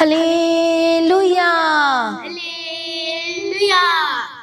Hallelujah. Hallelujah.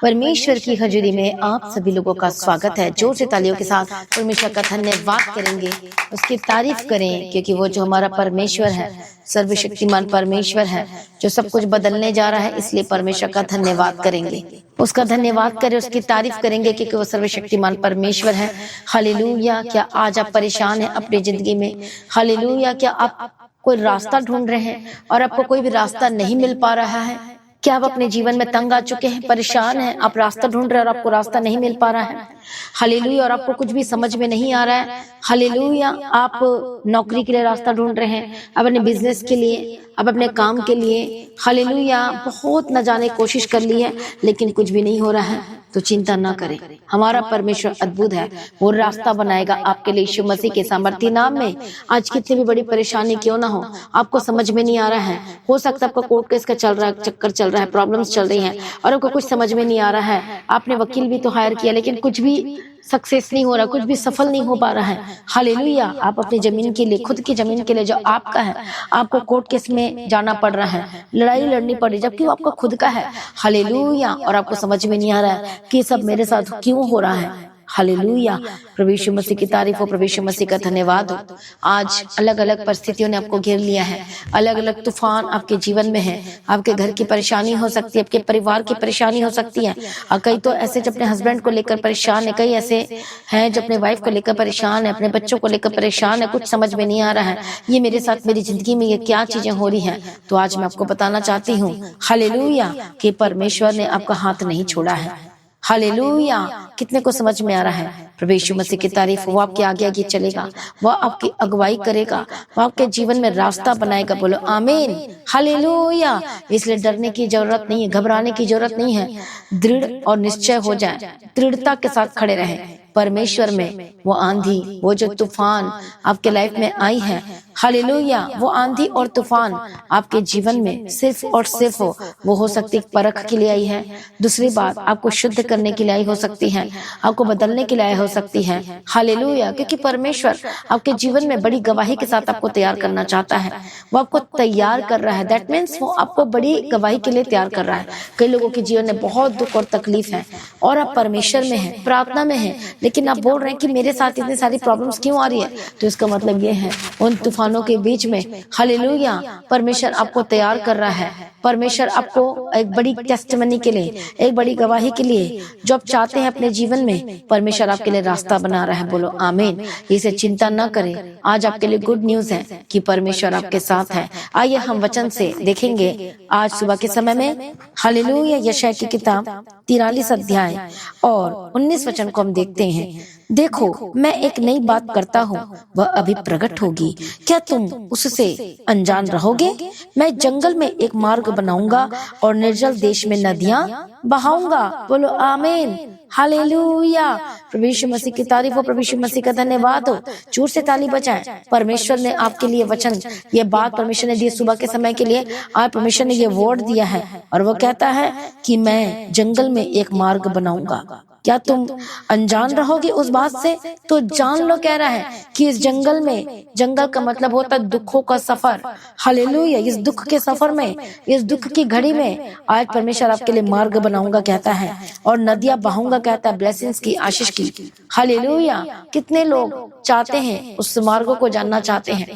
परमेश्वर की हजूरी में आप सभी लोगों का स्वागत है। जोर से तालियों के साथ परमेश्वर का धन्यवाद करेंगे, उसकी तारीफ करें, क्योंकि वो जो हमारा परमेश्वर है, सर्वशक्तिमान परमेश्वर है, जो सब कुछ बदलने जा रहा है। इसलिए परमेश्वर का धन्यवाद करेंगे, उसका धन्यवाद करें, उसकी तारीफ करेंगे, क्योंकि वो सर्वशक्तिमान परमेश्वर है। हालेलुया। क्या आज आप परेशान हैं अपनी जिंदगी में? हालेलुया। क्या आप कोई रास्ता ढूंढ रहे हैं और आपको कोई भी रास्ता नहीं मिल पा रहा है? क्या आप अपने जीवन में तंग आ चुके हैं, परेशान हैं, आप रास्ता ढूंढ रहे हैं और आपको रास्ता नहीं मिल पा रहा है? हालेलुया। और आपको कुछ भी समझ में नहीं आ रहा है? हालेलुया। आप नौकरी के लिए रास्ता ढूंढ रहे हैं, अब अपने बिजनेस के लिए, अब अपने काम के लिए। हालेलुया। बहुत न जाने कोशिश कर ली है, लेकिन कुछ भी नहीं हो रहा है, तो चिंता ना करें, हमारा परमेश्वर अद्भुत है, वो रास्ता बनाएगा आपके लिए यीशु मसीह के सामर्थी नाम में। आज कितनी भी बड़ी परेशानी क्यों ना हो, आपको समझ में नहीं आ रहा है, हो सकता है आपका कोर्ट केस का चल रहा है, चक्कर चल रहा है, प्रॉब्लम्स चल रही हैं और आपको कुछ समझ में नहीं आ रहा है। आपने वकील भी तो हायर किया, लेकिन कुछ भी सक्सेस नहीं हो रहा, कुछ भी सफल नहीं हो पा रहा है। हालेलुया। आप अपनी जमीन के लिए, खुद की जमीन के लिए जो आपका है, आपको कोर्ट केस में जाना पड़ रहा है, लड़ाई लड़नी पड़ रही, जबकि वो आपका खुद का है। हालेलुया। और आपको समझ में नहीं आ रहा है कि सब मेरे साथ क्यों हो रहा है। हालेलुया। प्रभु यीशु मसीह की तारीफ हो, प्रभु यीशु मसीह का धन्यवाद हो। आज अलग अलग परिस्थितियों ने आपको घेर लिया है, अलग अलग तूफान आपके जीवन में है। आपके घर की परेशानी हो सकती है, आपके परिवार की परेशानी हो सकती है। और कई तो ऐसे जो अपने हस्बैंड को लेकर परेशान है, कई ऐसे हैं जो अपने वाइफ को लेकर परेशान है, अपने बच्चों को लेकर परेशान है, कुछ समझ में नहीं आ रहा है, ये मेरे साथ, मेरी जिंदगी में ये क्या चीजें हो रही हैं। तो आज मैं आपको बताना चाहती हूँ, हालेलुया, कि परमेश्वर ने आपका हाथ नहीं छोड़ा है। हालेलुया। कितने को समझ में आ रहा है? प्रभु यीशु मसीह की तारीफ। वो आपके आगे आगे चलेगा, वह आपकी अगुवाई करेगा, वह आपके जीवन में रास्ता बनाएगा। बोलो आमीन। हालेलुया। इसलिए डरने की जरूरत नहीं है, घबराने की जरूरत नहीं है। दृढ़ और निश्चय हो जाए, दृढ़ता के साथ खड़े रहे परमेश्वर में। वो आंधी, वो जो तूफान आपके लाइफ में आई है, हालेलुया, वो आंधी और तूफान आपके जीवन में सिर्फ और सिर्फ वो सकती है परख के लिए आई है। दूसरी बात, आपको शुद्ध करने के लिए आई हो सकती है, आपको बदलने के लिए आई हो सकती है। हालेलुया। क्योंकि परमेश्वर आपके जीवन में बड़ी गवाही के साथ आपको तैयार करना चाहता है, वो आपको तैयार कर रहा है। दैट मीन्स वो आपको बड़ी गवाही के लिए तैयार कर रहा है। कई लोगों के जीवन में बहुत दुख और तकलीफ है और आप परमेश्वर में हैं, प्रार्थना में हैं, लेकिन आप बोल रहे हैं कि मेरे साथ इतनी सारी प्रॉब्लम्स क्यों आ रही है। तो इसका मतलब ये है, उन तूफानों के बीच में हालेलुया परमेश्वर आपको तैयार कर रहा है। परमेश्वर आपको एक बड़ी टेस्टिमनी के लिए, एक बड़ी गवाही के लिए, जो आप चाहते हैं अपने जीवन में, परमेश्वर आपके लिए रास्ता बना रहा है। बोलो आमीन। इसे चिंता न करें, आज आपके लिए गुड न्यूज है कि परमेश्वर आपके साथ है। आइए हम वचन से देखेंगे आज सुबह के समय में। हालेलुया। यशायाह की किताब 43 अध्याय और 19 वचन को हम देखते हैं। देखो, मैं एक नई बात करता हूँ, वह अभी प्रकट होगी, क्या तुम उससे अनजान रहोगे? मैं जंगल में एक मार्ग बनाऊंगा और निर्जल देश में नदियां बहाऊंगा। बोलो आमीन। हालेलुया। प्रभु यीशु मसीह की तारीफ हो, प्रभु यीशु मसीह का धन्यवाद हो। जोर से ताली बजाएं। परमेश्वर ने आपके लिए वचन, ये बात परमेश्वर ने दी सुबह के समय के लिए। आज परमेश्वर ने ये वर्ड दिया है और वो कहता है कि मैं जंगल में एक मार्ग बनाऊंगा। क्या तुम अनजान रहोगे उस बात से? तो जान लो, कह रहा है कि इस जंगल में, जंगल का मतलब होता है दुखों का सफर। हालेलुया। इस दुख के सफर में, इस दुख की घड़ी में आज परमेश्वर आपके लिए मार्ग बनाऊंगा कहता है, और नदियां बहाऊंगा कहता है, ब्लेसिंग्स की, आशीष की। हालेलुया। कितने लोग चाहते हैं, उस मार्गों को जानना चाहते हैं।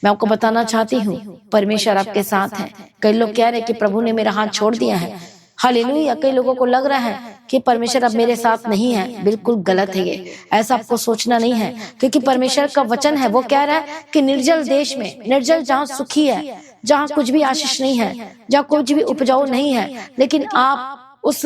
मैं आपको बताना चाहती हूँ, परमेश्वर आपके साथ है। कई लोग कह रहे हैं कि प्रभु ने मेरा हाथ छोड़ दिया है। हालेलुया। कई लोगों को लग रहा है कि परमेश्वर अब मेरे साथ नहीं है। बिल्कुल गलत है ये, ऐसा आपको सोचना नहीं है, क्योंकि परमेश्वर का वचन है, वो कह रहा है कि निर्जल देश में, निर्जल जहाँ सुखी है, जहाँ कुछ भी आशीष नहीं है, जहाँ कुछ भी उपजाऊ नहीं है, लेकिन आप उस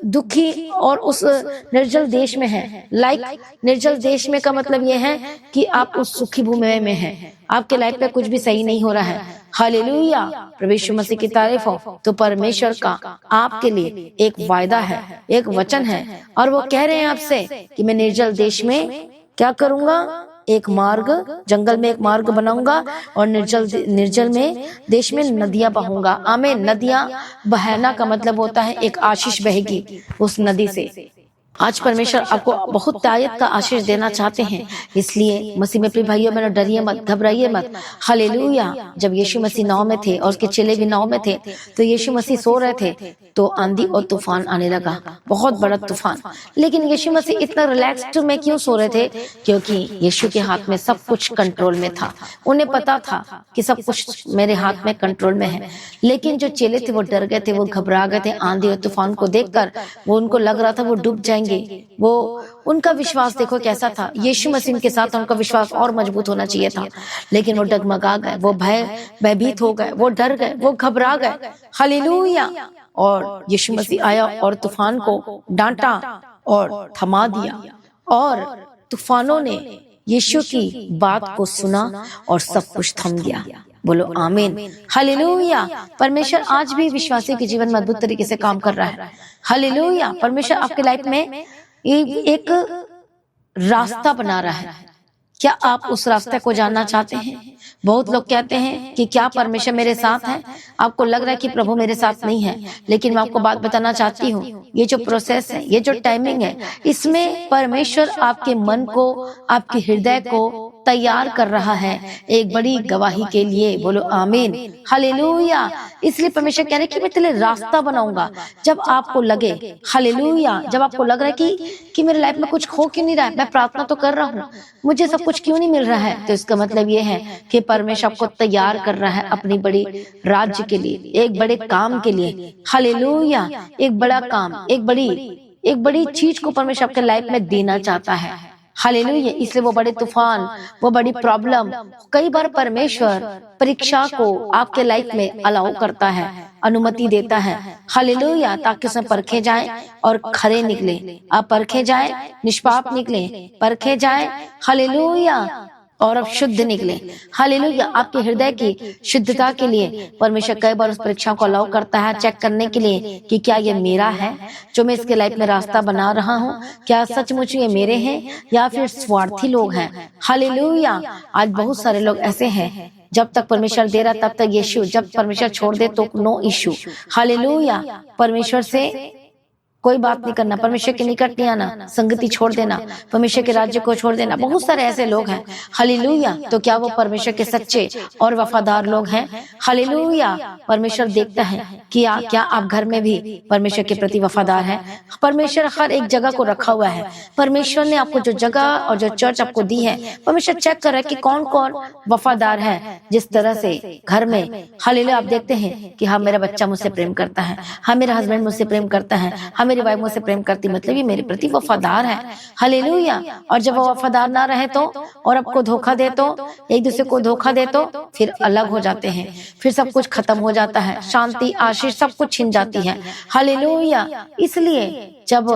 दुखी और उस निर्जल देश में है। निर्जल देश में का मतलब ये है कि आप उस सुखी भूमि में हैं, आपके लाइफ में कुछ भी सही नहीं हो रहा है। हालेलुया। प्रभु यीशु मसीह की तारीफ हो। तो परमेश्वर का आपके लिए एक वायदा है, एक वचन है, और वो कह रहे हैं आपसे कि मैं निर्जल देश में क्या करूंगा? एक मार्ग, जंगल में एक मार्ग बनाऊंगा और निर्जल में देश में नदियां बहूंगा। आमीन। नदियां बहना का मतलब होता है एक आशीष बहेगी उस नदी से। आज परमेश्वर आपको बहुत तायत का आशीष देना चाहते हैं। इसलिए मसीह में प्रिय भाइयों बहनों, डरिए मत, घबराइए मत। हालेलुया। जब यीशु मसीह नाव में थे और उसके चेले भी नाव में थे, तो यीशु मसीह सो रहे थे, तो आंधी और तूफान आने लगा, बहुत बड़ा तूफान। लेकिन यीशु मसीह इतना रिलैक्स्ड में क्यों सो रहे थे? क्योंकि यीशु के हाथ में सब कुछ कंट्रोल में था। उन्हें पता था कि सब कुछ मेरे हाथ में कंट्रोल में है। लेकिन जो चेले थे वो डर गए थे, वो घबरा गए थे। आंधी और तूफान को देखकर वो उनको लग रहा था वो डूब जाएंगे। वो उनका विश्वास देखो कैसा था। यीशु मसीह के साथ उनका विश्वास और मजबूत होना चाहिए था, लेकिन वो डगमगा गए, वो भयभीत हो गए, वो डर गए, वो घबरा गए। हालेलुया। और यीशु मसीह आया और तूफान को डांटा और थमा दिया, और तूफानों ने यीशु की बात को सुना और सब कुछ थम गया। बोलो आमीन। हालेलुया। परमेश्वर आज भी विश्वासी के जीवन में अद्भुत तरीके से काम कर रहा है। हालेलुया। परमेश्वर आपके लाइफ में एक रास्ता बना रहा है। क्या आप उस रास्ते को जानना चाहते हैं? बहुत लोग कहते हैं कि क्या परमेश्वर मेरे साथ है? आपको लग रहा है कि प्रभु मेरे साथ नहीं है, लेकिन मैं आपको बात बताना चाहती हूँ, ये जो प्रोसेस है, ये जो टाइमिंग है, इसमें परमेश्वर आपके मन को, आपके हृदय को तैयार कर रहा है एक बड़ी गवाही के लिए। बोलो आमीन। हालेलुया। इसलिए परमेश्वर कह रहे कि मैं तेरे रास्ता बनाऊंगा। जब आपको लगे, हालेलुया, जब आपको लग रहा है कि मेरे लाइफ में कुछ हो क्यों नहीं रहा है, मैं प्रार्थना तो कर रहा हूँ, मुझे सब कुछ क्यों नहीं मिल रहा है, तो इसका मतलब ये है कि परमेश्वर आपको तैयार कर रहा है अपनी बड़ी राज्य के लिए, एक बड़े काम के लिए। हालेलुया। एक बड़ा काम, एक बड़ी चीज को परमेश्वर आपके लाइफ में देना चाहता है। हालेलुया। इसलिए वो बड़े तूफान, वो बड़ी प्रॉब्लम, कई बार परमेश्वर परीक्षा को आपके लाइफ में अलाउ करता है, अनुमति देता है। हालेलुया। ताकि उसमें परखे जाए और खरे निकले। आप परखे जाए, निष्पाप निकले, परखे जाए, हालेलुया, और अब शुद्ध निकले। हालेलुया। आपके हृदय की शुद्धता के लिए परमेश्वर कई बार उस परीक्षा को अलाउ करता है, चेक करने के लिए कि क्या ये मेरा है जो मैं इसके लाइफ में रास्ता बना रहा हूँ, क्या सचमुच ये मेरे हैं या फिर स्वार्थी लोग हैं। हालेलुया। आज बहुत सारे लोग ऐसे हैं, जब तक परमेश्वर दे रहा तब तक यीशु, जब परमेश्वर छोड़ दे तो नो इशू। हालेलुया। परमेश्वर से कोई बात नहीं करना, परमेश्वर के निकट नहीं आना, संगति छोड़ देना, परमेश्वर के राज्य को छोड़ देना। बहुत सारे ऐसे लोग हैं। हालेलुया। तो क्या वो परमेश्वर के सच्चे और वफादार लोग हैं? हालेलुया। परमेश्वर देखता है कि क्या आप घर में भी परमेश्वर के प्रति वफादार हैं? परमेश्वर हर एक जगह को रखा हुआ है। परमेश्वर ने आपको जो जगह और जो चर्च आपको दी है, परमेश्वर चेक कर रहा है कि कौन कौन वफादार है। जिस तरह से घर में, हालेलुया, आप देखते हैं कि हाँ मेरा बच्चा मुझसे प्रेम करता है, हाँ मेरा हस्बैंड मुझसे प्रेम करता है, हाँ मेरी वाइफ मुझसे प्रेम करती, मतलब ये मेरे प्रति वफादार है। हालेलुया। और जब वो वफादार ना रहे तो, और आपको धोखा दे तो, एक दूसरे को धोखा दे तो फिर अलग हो जाते हैं, फिर सब कुछ खत्म हो जाता है, शांति, आशीष सब कुछ छिन जाती है। हालेलुया। इसलिए जब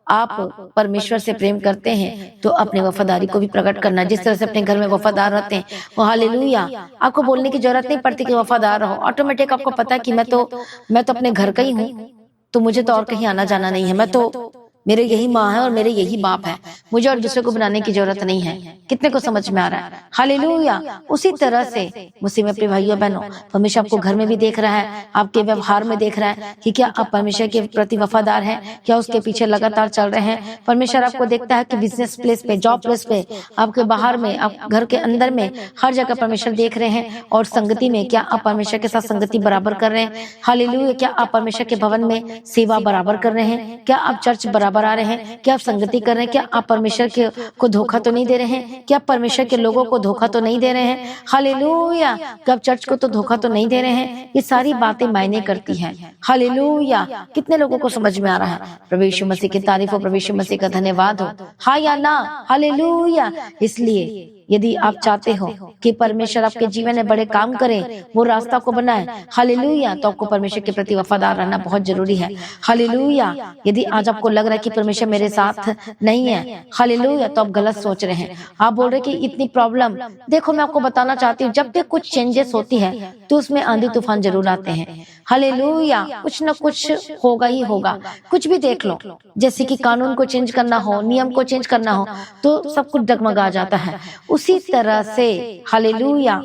आप परमेश्वर से प्रेम करते हैं तो अपने वफादारी को भी प्रकट करना। जिस तरह से अपने घर में वफादार रहते हैं, वो हालेलुया, आपको बोलने की जरूरत नहीं पड़ती कि वफादार रहो। ऑटोमेटिक आपको पता है कि मैं तो अपने घर का ही हूँ, तो मुझे तो और कहीं आना जाना नहीं है, मैं तो, मेरे यही माँ है और मेरे यही बाप है, मुझे और दूसरे को बनाने की जरूरत नहीं है। कितने को समझ में आ रहा है? हालेलुया। उसी तरह से मुसीबत में प्रिय भाइयों बहनों, परमेश्वर आपको घर में भी देख रहा है, आपके व्यवहार में देख रहा है कि क्या आप परमेश्वर के प्रति वफादार हैं, क्या उसके पीछे लगातार चल रहे हैं। परमेश्वर आपको देखता है कि बिजनेस प्लेस पे, जॉब प्लेस पे, आपके बाहर में, आप घर के अंदर में, हर जगह परमेश्वर देख रहे हैं। और संगति में क्या आप परमेश्वर के साथ संगति बराबर कर रहे हैं? हालेलुया। क्या आप परमेश्वर के भवन में सेवा बराबर कर रहे हैं? क्या आप चर्च बराबर आ रहे हैं? क्या आप संगति कर रहे हैं? क्या आप परमेश्वर के को धोखा तो नहीं दे रहे हैं? क्या आप परमेश्वर के लोगों को धोखा तो नहीं दे रहे हैं? हालेलुया। क्या आप चर्च को तो धोखा तो नहीं दे रहे हैं? ये सारी बातें मायने करती हैं। हालेलुया। कितने लोगों को समझ में आ रहा है? प्रभु यीशु मसीह की तारीफ हो, प्रभु यीशु मसीह का धन्यवाद हो। हाँ या ना? हालेलुया। इसलिए यदि आप चाहते हो कि परमेश्वर आपके जीवन में बड़े काम करें, वो रास्ता को बनाए, हालेलुया, तो आपको परमेश्वर के प्रति वफादार रहना बहुत जरूरी है। हालेलुया। यदि आज आपको लग रहा है कि परमेश्वर मेरे साथ नहीं है, हालेलुया, तो आप गलत सोच रहे हैं। आप बोल रहे कि इतनी प्रॉब्लम, देखो मैं आपको बताना चाहती हूँ, जब भी कुछ चेंजेस होती है तो उसमें आंधी तूफान जरूर आते हैं। हालेलुया। कुछ न कुछ होगा ही होगा। कुछ भी देख लो, जैसे कि कानून को चेंज करना हो, नियम को चेंज करना हो, तो सब कुछ डगमगा जाता है। उसी तरह से हालेलुया,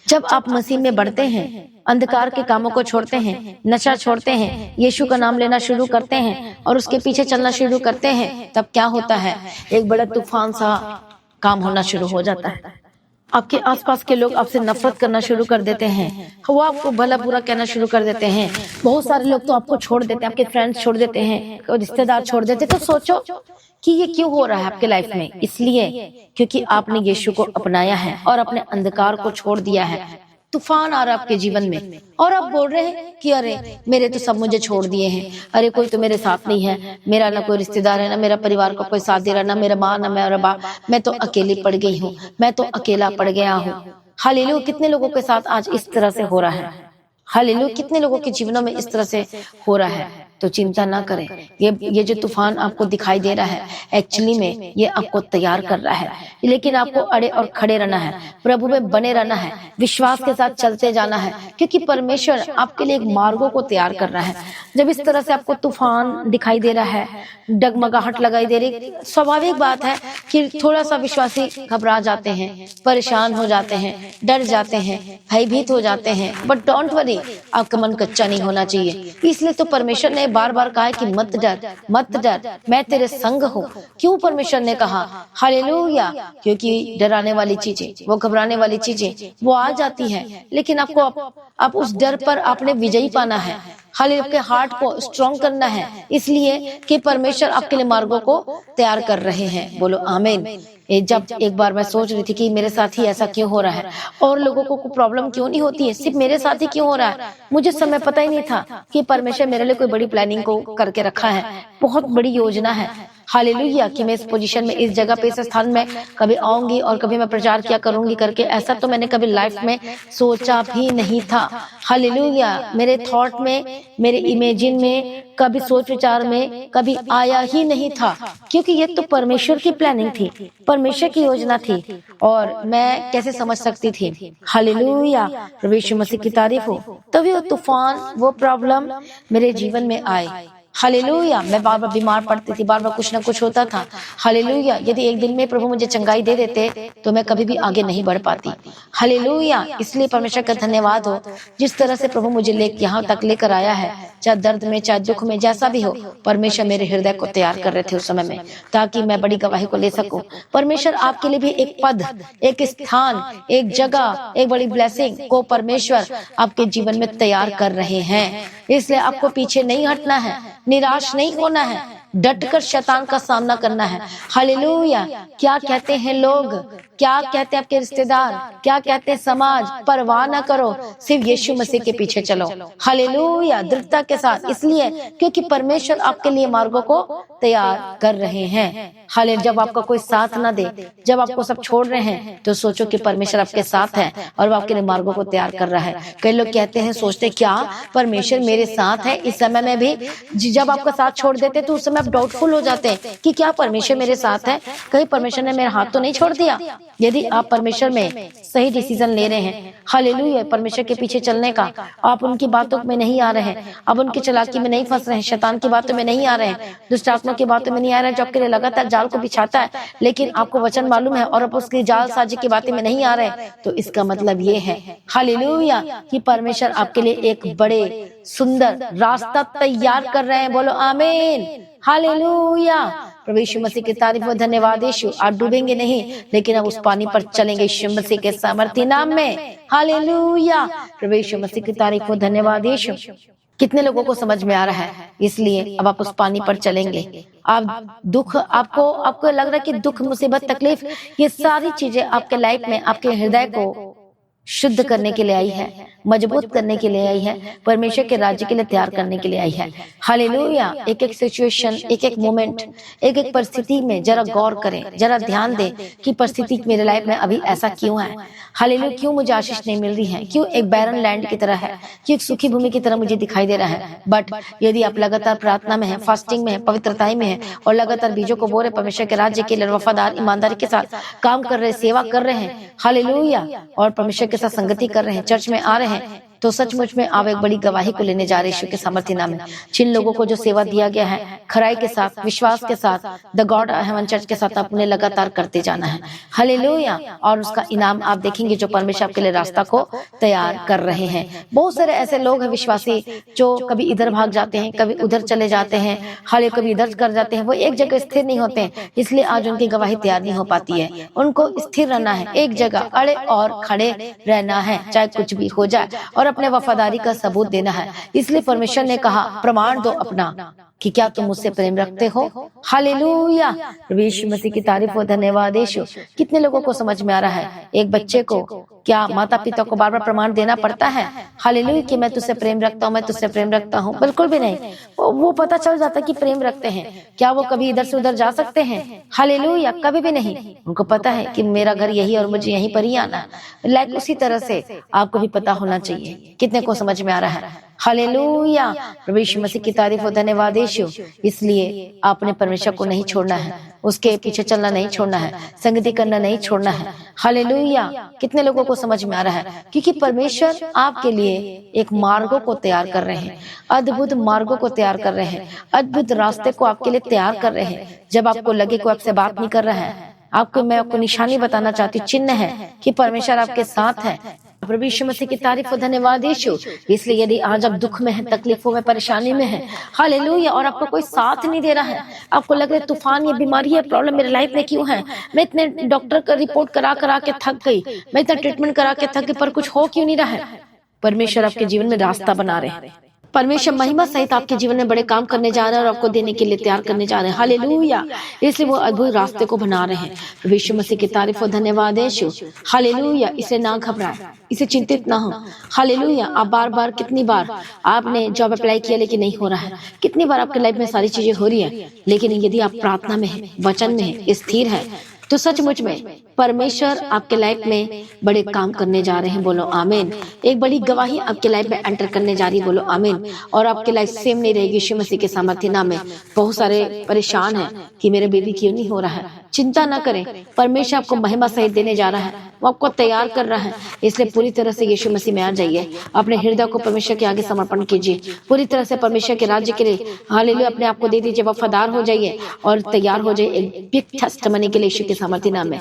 जब आप मसीह में बढ़ते हैं, अंधकार के कामों को छोड़ते हैं, नशा छोड़ते हैं, यीशु का नाम लेना शुरू करते हैं और उसके पीछे चलना शुरू करते हैं, तब क्या होता है? एक बड़ा तूफान सा काम होना शुरू हो जाता है। आपके आसपास के लोग आपसे नफरत करना शुरू कर देते हैं, वो आपको भला बुरा कहना शुरू कर देते हैं। बहुत सारे लोग तो आपको छोड़ देते हैं, आपके फ्रेंड्स छोड़ देते हैं, रिश्तेदार छोड़ देते हैं। तो सोचो कि ये क्यों हो रहा है आपके लाइफ में? इसलिए क्योंकि आपने यीशु को अपनाया है और अपने अंधकार को छोड़ दिया है। तूफान आ रहा है आपके जीवन में और आप बोल रहे हैं कि अरे मेरे तो सब मुझे छोड़ दिए हैं, अरे कोई तो मेरे साथ नहीं है, मेरा ना कोई रिश्तेदार है, ना मेरा परिवार का कोई साथ दे रहा, ना मेरा माँ ना मेरा बाप, मैं तो अकेली पड़ गई हूँ, मैं तो अकेला पड़ गया हूँ। हालेलुया! कितने लोगों के साथ आज इस तरह से हो रहा है? हालेलुया! कितने लोगों के जीवनों में इस तरह से हो रहा है? तो चिंता ना करें, ये जो तूफान आपको दिखाई दे रहा है, एक्चुअली में ये आपको तैयार कर रहा है, लेकिन आपको अड़े और खड़े रहना है, प्रभु में बने रहना है, विश्वास के साथ चलते जाना है, क्योंकि परमेश्वर आपके लिए एक मार्गों को तैयार कर रहा है। जब इस तरह से आपको तूफान दिखाई दे रहा है, डगमगाहट लगाई दे रही, स्वाभाविक बात है कि थोड़ा सा विश्वासी घबरा जाते हैं, परेशान हो जाते हैं, डर जाते हैं, भयभीत हो जाते हैं। बट डोंट वरी, आपका मन कच्चा नहीं होना चाहिए। इसलिए तो परमेश्वर ने बार बार कहा है कि मत डर, मत डर, मैं तेरे संग हूँ। क्यों परमेश्वर ने कहा? हालेलुया! क्योंकि डराने वाली चीजें, वो घबराने वाली चीजें वो आ जाती है, लेकिन आपको आप उस डर पर आपने विजयी पाना है। हालेलुया! आपके हार्ट को स्ट्रॉन्ग करना है, इसलिए कि परमेश्वर आपके लिए मार्गों को तैयार कर रहे हैं। बोलो आमीन। जब एक बार मैं सोच रही थी कि मेरे साथ ही ऐसा क्यों हो रहा है, और लोगों को प्रॉब्लम क्यों नहीं होती है, सिर्फ मेरे साथ ही क्यों हो रहा है। मुझे समय पता ही नहीं था कि परमेश्वर मेरे लिए कोई बड़ी प्लानिंग को करके रखा है, बहुत बड़ी योजना है। हालेलुया! कि मैं इस पोजीशन में, इस जगह पे, इस स्थान में कभी आऊंगी और कभी मैं प्रचार किया करूंगी करके, ऐसा तो मैंने कभी लाइफ में सोचा भी नहीं था। हालेलुया! मेरे थॉट में, मेरे इमेजिन में, कभी सोच विचार में कभी आया ही नहीं था, क्योंकि ये तो परमेश्वर की प्लानिंग थी, परमेश्वर की योजना थी, और मैं कैसे समझ सकती थी। हालेलुया! प्रभु यीशु मसीह की तारीफ हो। तभी वो तूफान, वो प्रॉब्लम मेरे जीवन में आए। हालेलुया! मैं बार बार बीमार पड़ती थी, बार बार कुछ ना कुछ होता था। हालेलुया! यदि एक दिन में प्रभु मुझे चंगाई दे देते तो मैं कभी भी आगे नहीं बढ़ पाती। हालेलुया! इसलिए परमेश्वर का धन्यवाद हो, जिस तरह से प्रभु मुझे यहाँ तक लेकर आया है, चाहे दर्द में, चाहे दुख में, जैसा भी हो, परमेश्वर मेरे हृदय को तैयार कर रहे थे उस समय में, ताकि मैं बड़ी गवाही को ले सकूं। परमेश्वर आपके लिए भी एक पद, एक स्थान, एक जगह, एक बड़ी ब्लेसिंग को परमेश्वर आपके जीवन में तैयार कर रहे हैं। इसलिए आपको पीछे नहीं हटना है, निराश नहीं होना है, डटकर शैतान का सामना करना है। हालेलुया! क्या कहते हैं लोग, क्या कहते हैं आपके रिश्तेदार, क्या कहते हैं समाज, परवाह न करो, सिर्फ यीशु मसीह के पीछे चलो। हालेलुया! दृढ़ता के साथ, इसलिए क्योंकि परमेश्वर आपके लिए मार्गों को तैयार कर रहे हैं। हालेलुया! जब आपका कोई साथ ना दे, जब आपको सब छोड़ रहे हैं, तो सोचो कि परमेश्वर आपके साथ है और वो आपके लिए मार्गों को तैयार कर रहा है। कई लोग कहते हैं, सोचते क्या परमेश्वर मेरे साथ है इस समय में भी? जब आपका साथ छोड़ देते तो उस समय आप डाउटफुल हो जाते हैं कि क्या परमेश्वर मेरे साथ है, कहीं परमेश्वर ने मेरा हाथ तो नहीं छोड़ दिया। यदि आप परमेश्वर में सही डिसीजन ले रहे हैं, हालेलुया, परमेश्वर के पीछे चलने का, आप उनकी बातों में नहीं आ रहे हैं, अब उनकी चालाकी में नहीं फंस रहे हैं, शैतान की बातों में नहीं आ रहे हैं, दुष्ट आत्मा की बातों में नहीं आ रहे हैं, जो आपके लिए लगातार जाल को बिछाता है, लेकिन आपको वचन मालूम है और आप उसकी जाल साजी की बातें में नहीं आ रहे हैं, तो इसका मतलब ये है हालेलुया कि परमेश्वर आपके लिए एक बड़े सुंदर रास्ता तैयार कर रहे हैं। बोलो आमीन। हालेलुया! प्रभु यीशु मसीह की तारीफ व धन्यवाद। यीशु, आप डूबेंगे नहीं, लेकिन अब उस पानी पर चलेंगे यीशु मसीह के सामर्थ्य नाम में। हालेलुया! प्रभु यीशु मसीह की तारीफ व धन्यवाद। यीशु, कितने लोगों को समझ में आ रहा है? इसलिए अब आप उस पानी पर चलेंगे। आप दुख, आपको लग रहा है कि दुख, मुसीबत, तकलीफ, ये सारी चीजें आपके लाइफ में आपके हृदय को शुद्ध करने के लिए आई है, मजबूत करने के लिए आई है, परमेश्वर के राज्य के लिए तैयार करने के लिए आई है। हालेलुया! एक एक सिचुएशन, एक एक मोमेंट, एक एक परिस्थिति में जरा गौर करें, जरा ध्यान दें कि परिस्थिति मेरे लाइफ में अभी ऐसा क्यों है। हालेलुया! क्यों मुझे आशीष नहीं मिल रही है, क्यों एक बैरन लैंड की तरह है, क्यों एक सूखी भूमि की तरह मुझे दिखाई दे रहा है। बट यदि आप लगातार प्रार्थना में है, फास्टिंग में है, पवित्रता में है और लगातार बीजों को बो रहे, परमेश्वर के राज्य के लिए वफादार ईमानदारी के साथ काम कर रहे, सेवा कर रहे हैं, हालेलुया, और परमेश्वर के साथ संगति कर रहे हैं, चर्च में आ रहे हैं, तो सचमुच में आप एक बड़ी गवाही को लेने जा रहे यीशु के सामर्थ्य नाम में। जिन लोगों को जो सेवा दिया गया है, खराई के साथ, विश्वास के साथ, द गॉड हेवन चर्च के साथ अपने लगातार करते जाना है। हालेलुया। और उसका इनाम आप देखेंगे जो परमेश्वर आपके लिए रास्ता को तैयार कर रहे हैं। बहुत सारे ऐसे लोग हैं विश्वासी जो कभी इधर भाग जाते हैं, कभी उधर चले जाते हैं, हाले कभी इधर कर जाते हैं, वो एक जगह स्थिर नहीं होते हैं, इसलिए आज उनकी गवाही तैयार नहीं हो पाती है। उनको स्थिर रहना है, एक जगह अड़े और खड़े रहना है, चाहे कुछ भी हो जाए, और अपने वफादारी का सबूत देना है। इसलिए परमेश्वर ने कहा प्रमाण दो अपना कि क्या तुम मुझसे प्रेम रखते हो। हालेलुया। यीशु मसीह की तारीफ हो, धन्यवाद यीशु। कितने लोगों को समझ में आ रहा है, एक बच्चे को क्या माता पिता को बार बार प्रमाण देना पड़ता है हालेलुया कि मैं तुझसे प्रेम रखता हूँ, मैं तुझसे प्रेम रखता हूँ? बिल्कुल भी नहीं। वो पता चल जाता है कि प्रेम रखते हैं। क्या वो कभी इधर से उधर जा सकते हैं? हालेलुया, कभी भी नहीं। उनको पता है कि मेरा घर यही और मुझे यहीं पर ही आना है। लाइक उसी तरह से आपको भी पता होना चाहिए। कितने को समझ में आ रहा है? हालेलुया। प्रभु यीशु मसीह की तारीफ हो, धन्यवाद यीशु। इसलिए आपने परमेश्वर को नहीं छोड़ना है, उसके पीछे चलना नहीं छोड़ना है, संगति करना नहीं छोड़ना है। हालेलुया। कितने लोगों को समझ में आ रहा है? क्योंकि परमेश्वर आपके लिए एक मार्गों को तैयार कर रहे हैं, अद्भुत मार्गों को तैयार कर रहे हैं, अद्भुत रास्ते को आपके लिए तैयार कर रहे हैं। जब आपको लगे कोई आपसे बात नहीं कर रहा है, मैं आपको निशानी बताना चाहती हूँ, चिन्ह है कि परमेश्वर आपके साथ है। प्रभु यीशु मसीह की तारीफ हो, धन्यवाद यीशु। इसलिए यदि आज आप दुख में है, तकलीफों में, परेशानी में है, हालेलुया, और आपको कोई साथ नहीं दे रहा है, आपको लग रहा है तूफान, ये बीमारी है, प्रॉब्लम मेरे लाइफ में क्यों है, मैं इतने डॉक्टर का रिपोर्ट करा करा के थक गई, मैं इतना ट्रीटमेंट करा के थक गई, पर कुछ हो क्यों नहीं रहा है? परमेश्वर आपके जीवन में रास्ता बना रहे हैं। परमेश्वर महिमा सहित आपके जीवन में बड़े काम करने जा रहे हैं और आपको देने के लिए तैयार करने जा रहे हैं। हालेलुया। इसलिए वो अद्भुत रास्ते को बना रहे हैं। यीशु मसीह की तारीफ हो, धन्यवाद यीशु। हालेलुया। इसे ना घबराए, इसे चिंतित ना हो। हालेलुया। आप बार बार, कितनी बार आपने जॉब अप्लाई किया लेकिन नहीं हो रहा है, कितनी बार आपके लाइफ में सारी चीजें हो रही है, लेकिन यदि आप प्रार्थना में है, वचन में है, स्थिर है, तो सचमुच में परमेश्वर आपके लाइफ में बड़े काम करने जा रहे हैं। बोलो आमीन। एक बड़ी गवाही आपके लाइफ में एंटर करने जा रही है। बोलो आमीन। और आपकी लाइफ सेम नहीं रहेगी। यीशु मसीह के सामर्थ्य नाम में बहुत सारे परेशान हैं कि मेरे बेबी क्यों नहीं हो रहा है। चिंता ना करें, परमेश्वर आपको महिमा सहित देने जा रहा है, वो आपको तैयार कर रहा है। इसलिए पूरी तरह से यीशु मसीह में आ जाइए, अपने हृदय को परमेश्वर के आगे समर्पण कीजिए, पूरी तरह से परमेश्वर के राज्य के लिए हालेलुया अपने आप को दे दीजिए, वफादार हो जाइए और तैयार हो जाइए एक बिग टेस्टिमनी के लिए यीशु के सामर्थ्य नाम में।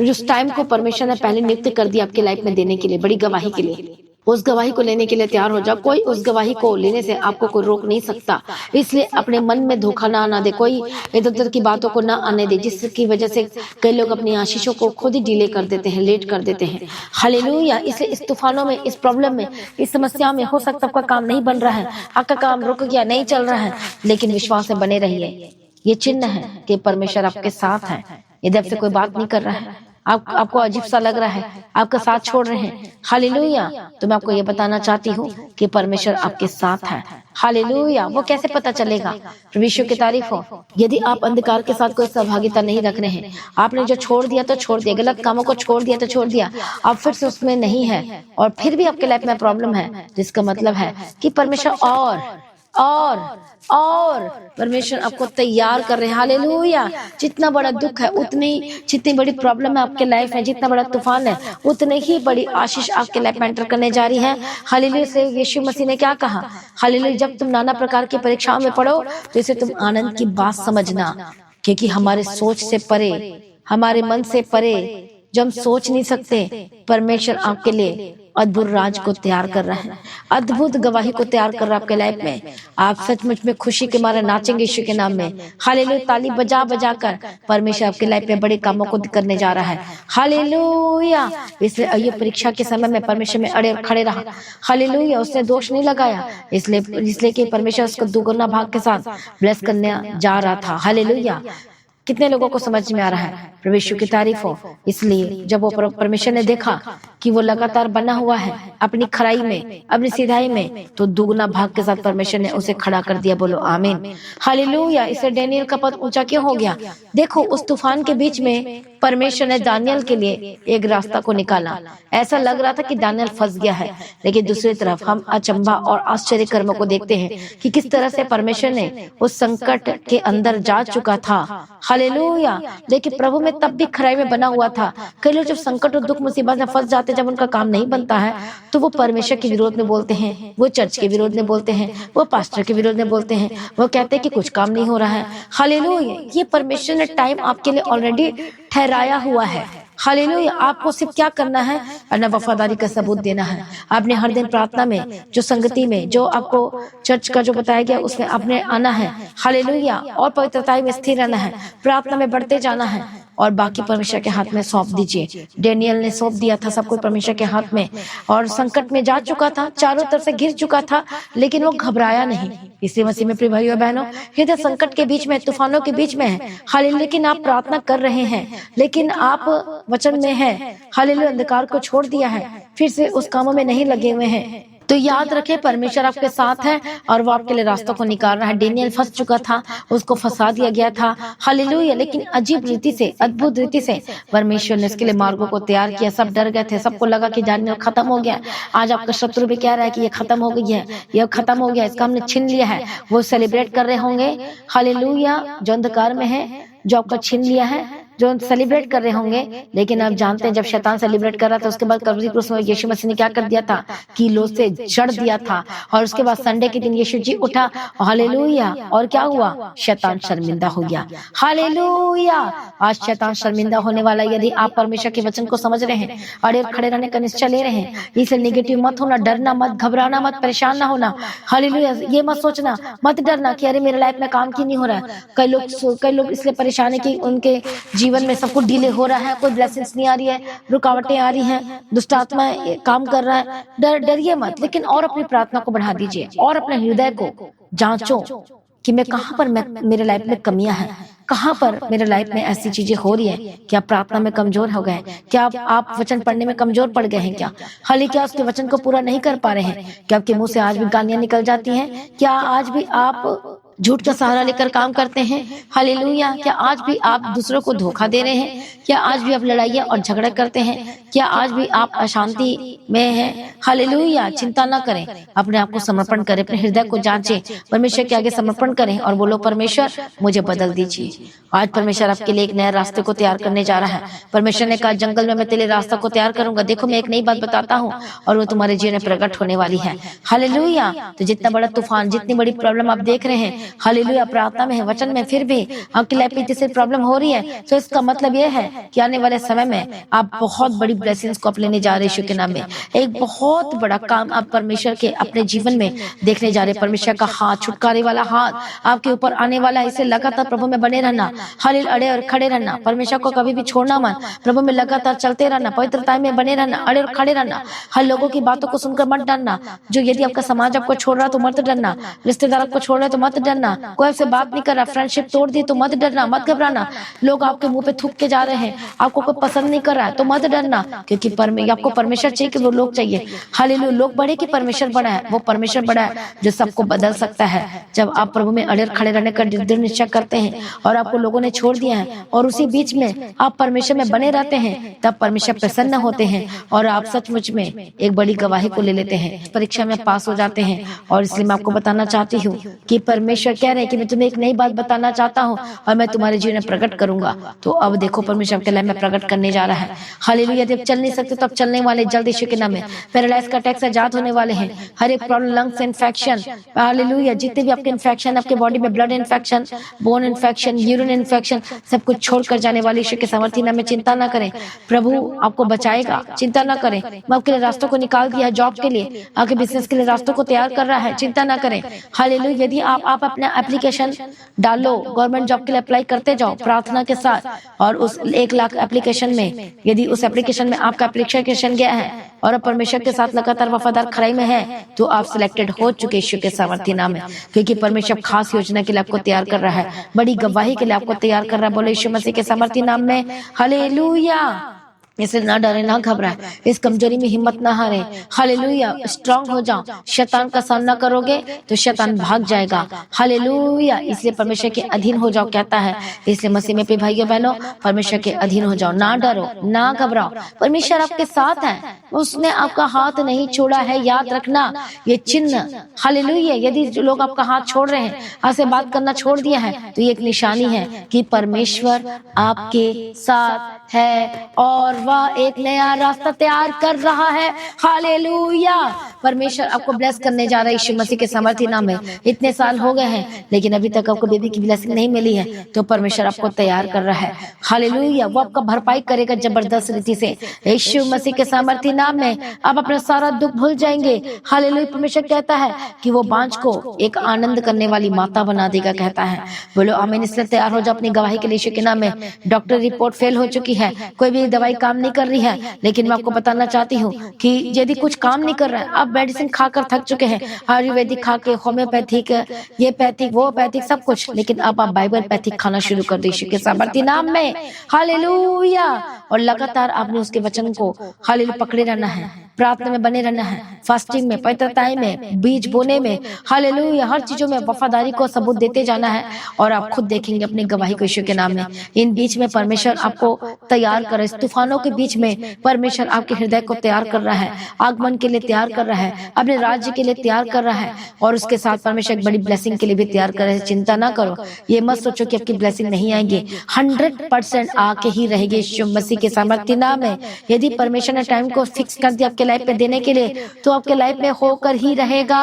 उस टाइम को परमेश्वर ने पहले नियुक्त कर दिया आपके लाइफ में देने के लिए, बड़ी गवाही के लिए। उस गवाही को लेने के लिए तैयार हो जाओ। कोई उस गवाही को लेने से आपको कोई रोक नहीं सकता। इसलिए अपने मन में धोखा ना आना दे, कोई इधर उधर की बातों को ना आने दे, जिसकी वजह से कई लोग अपनी आशीषों को खुद ही डिले कर देते हैं, लेट कर देते हैं। हालेलुया। इसलिए इस तूफानों में, इस प्रॉब्लम में, इस समस्या में हो सकता है आपका काम नहीं बन रहा है, आपका काम रुक गया, नहीं चल रहा है, लेकिन विश्वास में बने रहिए। ये चिन्ह है कि परमेश्वर आपके साथ है। यदि आपसे कोई बात नहीं कर रहा है, आपको अजीब सा लग रहा है, आपका साथ छोड़ रहे हैं, हालेलुया, तो मैं आपको ये बताना चाहती हूँ कि परमेश्वर आपके साथ है। हालेलुया। वो कैसे पता चलेगा? विश्व की तारीफ हो। यदि आप अंधकार के साथ कोई सहभागिता नहीं रख रहे हैं, आपने जो छोड़ दिया तो छोड़ दिया, गलत कामों को छोड़ दिया तो छोड़ दिया, आप फिर से उसमें नहीं है और फिर भी आपके लाइफ में प्रॉब्लम है, जिसका मतलब है कि परमेश्वर और परमेश्वर आपको तैयार कर रहे हैं। हालेलुया। जितना बड़ा दुख है, जितनी बड़ी प्रॉब्लम है आपके लाइफ में, जितना बड़ा तूफान है, उतने ही बड़ी आशीष आपके लाइफ में एंटर करने जा रही है। हालेलुया। से यीशु मसीह ने क्या कहा? हालेलुया। जब तुम नाना प्रकार की परीक्षाओं में पढ़ो तो इसे तुम आनंद की बात समझना, क्योंकि हमारे सोच से परे, हमारे मन से परे, जो हम सोच नहीं सकते, परमेश्वर आपके लिए अद्भुत राज को तैयार कर रहा है, अद्भुत गवाही को तैयार कर रहा है आपके लाइफ में। आप सचमुच में खुशी के मारे नाचेंगे यीशु के नाम में। हालेलुया। ताली बजा बजा कर परमेश्वर आपके लाइफ में बड़े कामों को करने जा रहा है। हालेलुया। इसलिए अय्यूब परीक्षा के समय में परमेश्वर में अड़े खड़े रहा। हालेलुया। उसने दोष नहीं लगाया, इसलिए कि परमेश्वर उसको दुगुना भाग के साथ ब्लेस करने जा रहा था। हालेलुया। कितने लोगों को समझ में आ रहा है? प्रभु यीशु की तारीफ हो। इसलिए जब वो परमेश्वर ने देखा कि वो लगातार बना हुआ है अपनी खराई में, अपनी सीधाई में, तो दुगना भाग के साथ परमेश्वर ने उसे खड़ा कर दिया। बोलो आमीन। हालेलुया। इससे डेनियल का पद ऊंचा क्यों हो गया? देखो, उस तूफान के बीच में परमेश्वर ने दानियल के लिए एक रास्ता को निकाला। ऐसा लग रहा था कि दानियल फंस गया है, लेकिन दूसरी तरफ हम अचंभा और आश्चर्य कर्मों को देखते हैं कि किस तरह से परमेश्वर ने उस संकट के अंदर जा चुका था। हालेलुया। देखिए प्रभु में तब भी खराई में बना हुआ था। कई लोग जब संकट और दुख मुसीबत में फंस जाते, जब उनका काम नहीं बनता है, तो वो परमेश्वर के विरोध में बोलते हैं, वो चर्च के विरोध में बोलते हैं, वो पास्टर के विरोध में बोलते हैं, वो कहते हैं कि कुछ काम नहीं हो रहा है। हालेलुया। ये परमेश्वर ने टाइम आपके लिए ऑलरेडी ठहराया हुआ है। हालेलुया। आपको सिर्फ क्या करना है, अपना वफादारी का सबूत देना है। आपने हर दिन प्रार्थना में, जो संगति में, जो आपको चर्च का जो बताया गया उसमें आपने आना है। हालेलुया। और पवित्रता में स्थिर रहना है, प्रार्थना में बढ़ते जाना है और बाकी परमेश्वर के हाथ में सौंप दीजिए। डेनियल ने सौंप दिया था सब कुछ परमेश्वर के हाथ में और संकट में जा चुका था, चारों तरफ से घिर चुका था, लेकिन वो घबराया नहीं। इसलिए मसीह में प्रिय भाइयों बहनों, हृदय संकट के बीच में, तूफानों के बीच में है, हालेलुया, लेकिन आप प्रार्थना कर रहे हैं, लेकिन आप वचन में हैं, हालेलुया, अंधकार को छोड़ दिया है, फिर से उस कामों में नहीं लगे हुए हैं, तो याद रखें परमेश्वर आपके साथ है और वो आपके लिए रास्तों को निकाल रहा है। डेनियल फंस चुका था, उसको फंसा दिया गया था, हालेलुया, लेकिन अजीब रीति से, अद्भुत रीति से परमेश्वर ने इसके लिए मार्गों को तैयार किया। सब डर गए थे, सबको लगा कि डेनियल खत्म हो गया। आज आपका शत्रु भी कह रहा है कि ये खत्म हो गई है, ये खत्म हो गया, इसका हमने छीन लिया है। वो सेलिब्रेट कर रहे होंगे, हालेलुया, जो अंधकार में है, जो आपका छीन लिया है, जो सेलिब्रेट कर रहे होंगे। लेकिन आप जानते हैं जब शैतान सेलिब्रेट कर रहा था, उसके बाद कलवरी क्रूस में यीशु मसीह ने क्या कर दिया था, कीलों से जड़ दिया था। और उसके बाद संडे के दिन यीशु जी उठा, हालेलुया, और क्या हुआ, शैतान शर्मिंदा हो गया। हालेलुया। आज शैतान शर्मिंदा होने वाला है यदि आप परमेश्वर के वचन को समझ रहे हैं, अड़े खड़े रहने का निश्चय ले रहे हैं। इसलिए निगेटिव मत होना, डरना मत, घबराना मत, परेशान ना होना। हालेलुया। ये मत सोचना, मत डरना कि अरे मेरे लाइफ में काम क्यों नहीं हो रहा है। कई लोग इसलिए परेशान है कि उनके जीवन में सब कुछ डिले हो रहा है, कोई ब्लेसिंग्स नहीं आ रही है, रुकावटें आ रही हैं, दुष्ट आत्मा काम कर रहा है। डरिए मत, लेकिन और अपनी प्रार्थना को बढ़ा दीजिए और अपने हृदय को जांचो कि मैं कहां पर मेरे लाइफ में कमियां हैं, कहां पर मेरे लाइफ में ऐसी चीजें हो रही है। क्या प्रार्थना में कमजोर हो गए? क्या आप वचन पढ़ने में कमजोर पड़ गए हैं? क्या हाल ही क्या उसके वचन को पूरा नहीं कर पा रहे हैं? क्या आपके मुंह से आज भी गालियां निकल जाती हैं? क्या आज भी आप झूठ का सहारा लेकर काम करते हैं? हालेलुया। क्या आज भी आप दूसरों को धोखा दे रहे हैं? क्या आज भी आप लड़ाइयाँ और झगड़ा करते हैं? क्या आज भी आप अशांति में हैं? हालेलुया। चिंता ना करें, अपने आप को समर्पण करें, अपने हृदय को जांचें, परमेश्वर के आगे समर्पण करें और बोलो, परमेश्वर मुझे बदल दीजिए। आज परमेश्वर आपके लिए एक नए रास्ते को तैयार करने जा रहा है। परमेश्वर ने कहा, जंगल में मैं तेरे रास्ता को तैयार करूंगा। देखो मैं एक नई बात बताता हूँ और वो तुम्हारे जीवन में प्रकट होने वाली है। हालेलुया। तो जितना बड़ा तूफान, जितनी बड़ी प्रॉब्लम आप देख रहे हैं, हालेलुया, प्रार्थना में है, वचन में, फिर भी आपकी लाइफ में जैसे प्रॉब्लम हो रही है, तो इसका मतलब यह है कि आने वाले समय में आप बहुत बड़ी ब्लेसिंग्स को आप लेने जा रहे हैं। यीशु के नाम में एक बहुत बड़ा काम आप परमेश्वर के अपने जीवन में देखने जा रहे हैं। परमेश्वर का हाथ, छुटकारे वाला हाथ आपके ऊपर आने वाला है। इसे लगातार प्रभु में बने रहना, हालेलुया, अड़े और खड़े रहना, परमेश्वर को कभी भी छोड़ना मत, प्रभु में लगातार चलते रहना, पवित्रता में बने रहना, अड़े और खड़े रहना। हर लोगों की बातों को सुनकर मत डरना। जो यदि आपका समाज आपको छोड़ रहा तो मत डरना, रिश्तेदार आपको छोड़ रहे तो मत डरना, कोई आपसे बात नहीं कर रहा, फ्रेंडशिप तोड़ दी तो मत डरना, मत घबराना। लोग आपके मुंह पे थूक के जा रहे हैं, आपको कोई पसंद नहीं कर रहा है तो मत डरना, क्योंकि आपको परमेश्वर चाहिए कि वो लोग चाहिए। हालेलुया। लोग बड़े कि परमेश्वर बड़ा है? वो परमेश्वर बड़ा है जो सबको बदल सकता है। जब आप प्रभु में अड़े खड़े रहने का दृढ़ निश्चय करते हैं और आपको लोगों ने छोड़ दिया है और उसी बीच में आप परमेश्वर में बने रहते हैं, तब परमेश्वर प्रसन्न होते हैं और आप सचमुच में एक बड़ी गवाही को ले लेते हैं, परीक्षा में पास हो जाते हैं। और इसलिए मैं आपको बताना चाहती हूँ कि परमेश्वर कह रहे हैं कि मैं तुम्हें एक नई बात बताना चाहता हूँ और मैं तुम्हारे जीवन में प्रकट करूंगा। तो अब देखो परमेश्वर के लिए मैं प्रकट करने जा रहा है। हालेलुया। यदि आप चल नहीं सकते तो अब चलने वाले जल्द यीशु के नाम में। पैरालाइज का अटैक से आजाद होने वाले हैं। हर एक प्रॉब्लम, लंग्स इन्फेक्शन, हालेलुया, जितने भी आपके इन्फेक्शन, आपके बॉडी में blood infection, bone infection, urine infection, सब कुछ छोड़कर जाने वाले यीशु के सामर्थ्य नाम में। चिंता ना करें, प्रभु आपको बचाएगा, चिंता ना करें। मैं आपके लिए रास्तों को निकाल दिया है, जॉब के लिए, आपके बिजनेस के लिए रास्तों को तैयार कर रहा है, चिंता ना करें। हालेलुया। यदि आप अपना एप्लीकेशन डालो, गवर्नमेंट जॉब के लिए अप्लाई करते जाओ प्रार्थना के साथ, और उस 1 लाख एप्लीकेशन में यदि उस एप्लीकेशन में आपका एप्लीकेशन गया है और आप परमेश्वर के साथ लगातार वफादार खड़ाई में है, तो आप सिलेक्टेड हो चुके यीशु के सामर्थ्य नाम में, क्योंकि परमेश्वर खास योजना के लिए आपको तैयार कर रहा है, बड़ी गवाही के लिए आपको तैयार कर रहा है। बोले यीशु मसीह के सामर्थ्य नाम में हालेलुया। इसलिए ना डरे ना घबराए, इस कमजोरी में हिम्मत ना हारे। हालेलुया, स्ट्रांग हो जाओ। शैतान का सामना करोगे तो शैतान भाग जाएगा। हालेलुया, इसलिए परमेश्वर के अधीन हो जाओ कहता है। इसलिए मसीह में प्रिय भाइयों बहनों, परमेश्वर के अधीन हो जाओ, ना डरो ना घबराओ। परमेश्वर आपके साथ है, उसने आपका हाथ नहीं छोड़ा है, याद रखना ये चिन्ह। हालेलुया, यदि जो लोग आपका हाथ छोड़ रहे हैं, आपसे बात करना छोड़ दिया है, तो ये एक निशानी है कि परमेश्वर आपके साथ है और वह एक नया रास्ता तैयार कर रहा है। हालेलुया, परमेश्वर आपको ब्लेस करने जा रहा है यीशु मसीह के सामर्थी नाम में। इतने साल हो गए हैं लेकिन अभी तक आपको बेबी की ब्लेसिंग नहीं मिली है, तो परमेश्वर आपको तैयार कर रहा है। हालेलुया, वो आपका भरपाई करेगा जबरदस्त रीति से यीशु मसीह के सामर्थी नाम में। आप अपना सारा दुख भूल जाएंगे। हालेलुया, परमेश्वर कहता है कि वो बांझ को एक आनंद करने वाली माता बना देगा कहता है। बोलो आमीन। इसलिए तैयार हो जाओ अपनी गवाही के लिए यीशु के नाम में। डॉक्टर रिपोर्ट फेल हो चुकी है, कोई भी दवाई काम नहीं कर रही है, लेकिन मैं आपको बताना चाहती हूँ कि यदि कुछ काम नहीं कर रहा है, आप मेडिसिन खाकर थक चुके हैं, आयुर्वेदिक खा के, होम्योपैथिक, ये पैथिक वो पैथिक सब कुछ, लेकिन अब आप बाइबल पैथिक खाना शुरू कर दो यीशु के सामर्थी नाम में। हालेलुया, और लगातार आपने उसके वचन को हालेलुया पकड़े रहना है, प्रार्थना में बने रहना है, फास्टिंग में, पवित्रताएं में, बीज बोने में, हालेलुया हर चीजों में वफादारी को सबूत देते जाना है। और आप खुद देखेंगे अपनी गवाही को यीशु के नाम में। इन बीच में परमेश्वर आपको तैयार कर रहा है, इस तूफानों के बीच में परमेश्वर आपके हृदय को तैयार कर रहा है, आगमन के लिए तैयार कर रहा है, अपने राज्य के लिए तैयार कर रहा है, और उसके साथ परमेश्वर एक बड़ी ब्लेसिंग के लिए भी तैयार कर रहे हैं। चिंता ना करो, ये मत सोचो कि आपकी ब्लेसिंग नहीं आएगी, 100% आके ही रहेगी यीशु मसीह के सामर्थी नाम में। यदि परमेश्वर ने टाइम को फिक्स कर दिया आपके लाइफ में देने के लिए, तो आपके लाइफ में होकर ही रहेगा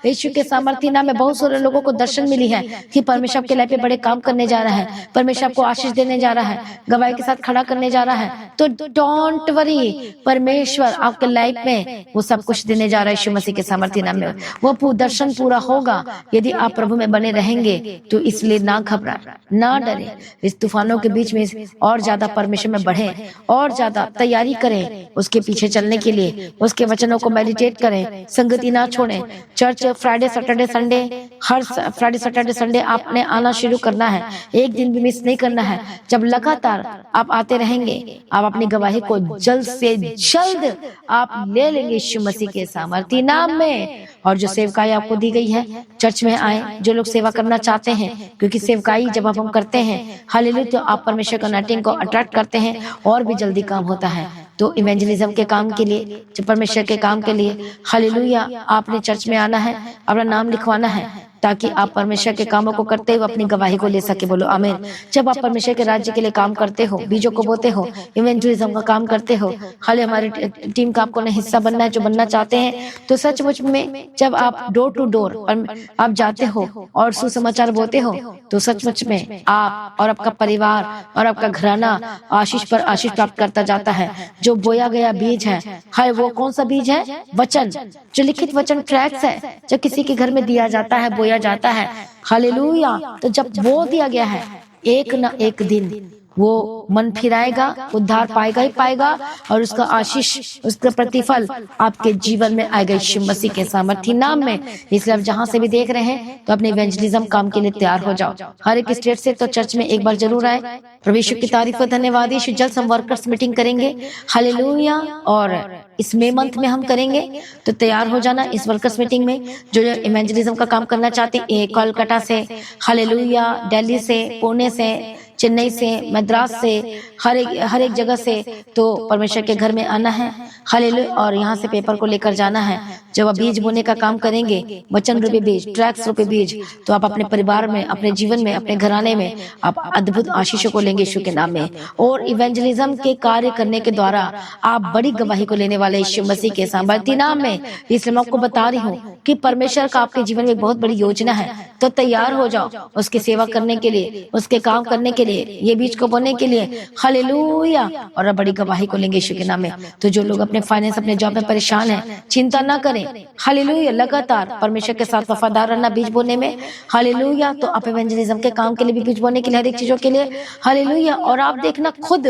यीशु के सामर्थी नाम में। बहुत सारे लोगों को दर्शन मिली है कि परमेश्वर आपके लाइफ में बड़े काम करने जा रहा है, परमेश्वर आपको आशीष देने जा रहा है, गवाही के साथ खड़ा करने जा रहा है। तो डोंट वरी, परमेश्वर आपके लाइफ में वो सब कुछ देने जा रहा है यीशु मसीह के सामर्थी नाम में। वो दर्शन पूरा होगा यदि आप प्रभु में बने रहेंगे। तो इसलिए ना घबरा ना डरे, इस तूफानों के बीच में और ज्यादा परमेश्वर में बढ़े, और ज्यादा तैयारी करें उसके पीछे चलने के लिए, उसके वचनों को मेडिटेट करें, संगति ना छोड़ें। चर्च फ्राइडे सैटरडे संडे, हर फ्राइडे सैटरडे संडे आपने आना शुरू करना है, एक दिन भी मिस नहीं करना है। जब लगातार आप आते रहेंगे, आप अपनी गवाही को जल्द से जल्द आप ले लेंगे यीशु मसीह के सामर्थी नाम में। और जो सेवकाई आपको दी गई है, चर्च में आए जो लोग सेवा करना चाहते हैं, क्योंकि सेवकाई जब हम करते हैं हालेलुया, तो आप परमेश्वर का अनॉइंटिंग को अट्रैक्ट करते हैं और भी जल्दी काम होता है। तो इवेंजलिज्म के काम के लिए, जो परमेश्वर के काम के लिए, हालेलुया आपने चर्च में आना है, अपना नाम लिखवाना है, ताकि आप परमेश्वर के कामों को करते हुए अपनी गवाही को ले सके। बोलो आमीन। जब आप परमेश्वर के राज्य के लिए काम करते हो, बीजों को बोते हो, इवेंजलिज्म का काम करते हो, हाल हमारी टीम का आपको हिस्सा बनना है, जो बनना चाहते हैं, तो सचमुच में जब आप डोर टू डोर आप जाते हो और सुसमाचार बोते हो, तो सचमुच में आप और आपका परिवार और आपका घराना आशीष पर आशीष प्राप्त करता जाता है। जो बोया गया बीज है, हाय वो कौन सा बीज है? वचन, जो लिखित वचन ट्रैक्स है, जो किसी के घर में दिया जाता है, बोया जाता है। हालेलुया, तो जब बो दिया गया है, एक न एक दिन वो मन फिराएगा, उद्धार पाएगा ही पाएगा, और उसका आशीष, उसका प्रतिफल आपके जीवन में आएगा यीशु मसीह के सामर्थी नाम में। इसलिए आप जहां से भी देख रहे हैं, तो अपने इवेंजलिज्म काम के लिए तैयार हो जाओ। हर एक स्टेट से तो चर्च में एक बार जरूर आए। प्रभु यीशु की तारीफ और धन्यवाद। यीशु जल्द हम वर्कर्स मीटिंग करेंगे, हालेलुया, और इस मई मंथ में हम करेंगे। तो तैयार हो जाना इस वर्कर्स मीटिंग में। जो इवेंजलिज्म का काम करना चाहते हैं, कोलकाता से, हालेलुया, दिल्ली से, पुणे से, चेन्नई से, मद्रास से, हर एक जगह से, तो परमेश्वर के घर में आना है, हालेलुया, और यहाँ से पेपर को लेकर जाना है। जब आप बीज बोने का काम करेंगे, वचन रूपी बीज, ट्रैक्स रूपी बीज, तो आप अपने परिवार में, अपने जीवन में, अपने घराने में आप अद्भुत आशीषों को लेंगे यीशु के नाम में। और इवेंजलिज्म के कार्य करने के द्वारा आप बड़ी गवाही को लेने वाले यीशु मसीह के सामर्थी नाम में। इसलिए मैं आपको बता रही हूँ कि परमेश्वर का आपके जीवन में बहुत बड़ी योजना है। तो तैयार हो जाओ उसकी सेवा करने के लिए, उसके काम करने के लिए, ये बीज को बोने के लिए, हालेलुया, और बड़ी गवाही को लेंगे यीशु के नाम में। तो जो लोग अपने फाइनेंस, अपने जॉब में परेशान हैं, चिंता ना करें, हालेलुया, लगातार परमेश्वर के साथ वफादार रहना बीज बोने में, हालेलुया। तो आप इवेंजलिज्म के काम के लिए भी बीज बोने के लिए, हर एक चीजों के लिए, हालेलुया। और आप देखना खुद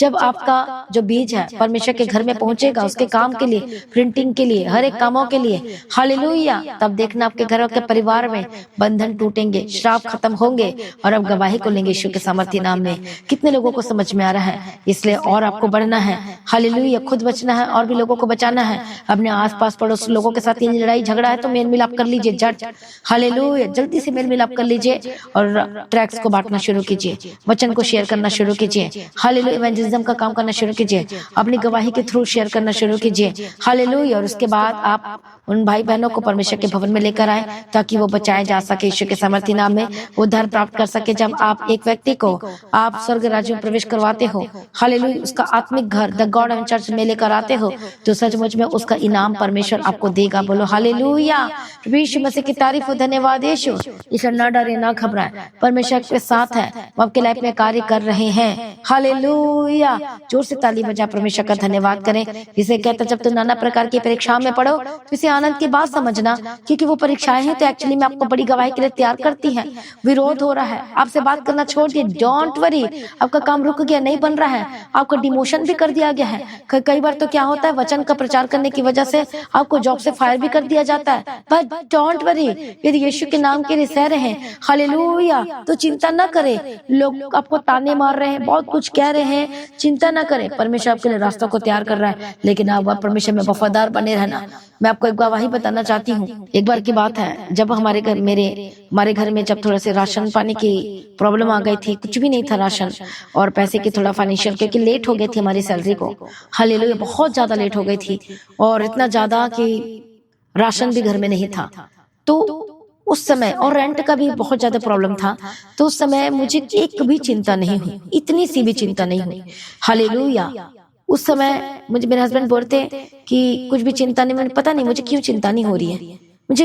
जब आपका जो बीज है परमेश्वर के घर में पहुंचेगा, उसके काम के लिए, प्रिंटिंग के लिए, हर एक कामों के लिए, हालेलुया, तब देखना आपके घर के परिवार में बंधन टूटेंगे, श्राप खत्म होंगे और अब गवाही को लेंगे यीशु के सामर्थ्य नाम में। कितने लोगों को समझ में आ रहा है? इसलिए और आपको बढ़ना है, हालेलुया, खुद बचना है और भी लोगों को बचाना है। अपने आसपास पड़ोस लोगों के साथ ये लड़ाई झगड़ा है तो मेल मिलाप कर लीजिए, जट हालेलुया, जल्दी से मेल मिलाप कर लीजिए और ट्रैक्स को बांटना शुरू कीजिए, वचन को शेयर करना शुरू कीजिए, हालेलुया, इवेंजलिज्म का काम करना शुरू कीजिए, अपनी गवाही के थ्रू शेयर करना शुरू कीजिए, हालेलुया। और उसके बाद आप उन भाई बहनों को परमेश्वर के भवन में लेकर आए ताकि वो बचाए जा सके, यीशु के सामर्थ्य नाम में उद्धार प्राप्त कर सके। जब आप एक व्यक्ति को आप स्वर्ग राज्य में प्रवेश करवाते हो, हालेलुया, उसका आत्मिक घर द गॉड एंड चर्च में लेकर आते हो, तो सचमुच में उसका इनाम परमेश्वर आपको देगा। बोलो हालेलुया, यीशु मसीह की तारीफ हो, धन्यवाद यीशु। इसलिए ना डरे ना घबराए, परमेश्वर के साथ है, वो आपके लाइफ में कार्य कर रहे हैं। हालेलुया, जोर से ताली बजा परमेश्वर का धन्यवाद करें। इसे कहते जब तुम नाना प्रकार की परीक्षाओं में पढ़ो तो इसे आनंद की बात समझना, क्योंकि वो परीक्षाएं हैं तो एक्चुअली में आपको बड़ी गवाही के लिए तैयार करती हैं। विरोध हो रहा है, आपसे बात करना छोड़ दिए, डोंट वरी, आपका काम रुक गया, नहीं बन रहा है, आपको डिमोशन भी कर दिया गया है। कई बार तो क्या होता है, वचन का प्रचार करने की वजह से आपको जॉब से फायर भी कर दिया जाता है, बट डोंट वरी, यदि यीशु के नाम के लिए सह रहे हैं, हालेलुया, तो चिंता न करें। लोग आपको ताने मार रहे हैं, बहुत कुछ कह रहे हैं, चिंता न करें, परमेश्वर आपके लिए रास्तों को तैयार कर रहा है, लेकिन आप परमेश्वर में वफादार बने रहना। मैं आपको एक गवाही बताना चाहती हूँ। एक बार की बात है, जब हमारे घर में जब थोड़ा से राशन पानी की प्रॉब्लम आ गई थी, कुछ भी नहीं था राशन और पैसे की थोड़ा फाइनेंशियल, क्योंकि लेट हो गई थी हमारी सैलरी को, हालेलुया, बहुत ज्यादा लेट हो गई थी और इतना ज्यादा कि राशन भी घर में नहीं था। तो उस समय और रेंट का भी बहुत ज्यादा प्रॉब्लम था, तो उस समय मुझे एक भी चिंता नहीं हुई, इतनी सी भी चिंता नहीं हुई, हालेलुया। उस समय मुझे मेरे हस्बैंड बोलते कि कुछ भी चिंता नहीं, मैंने पता नहीं मुझे क्यों चिंता नहीं हो रही है,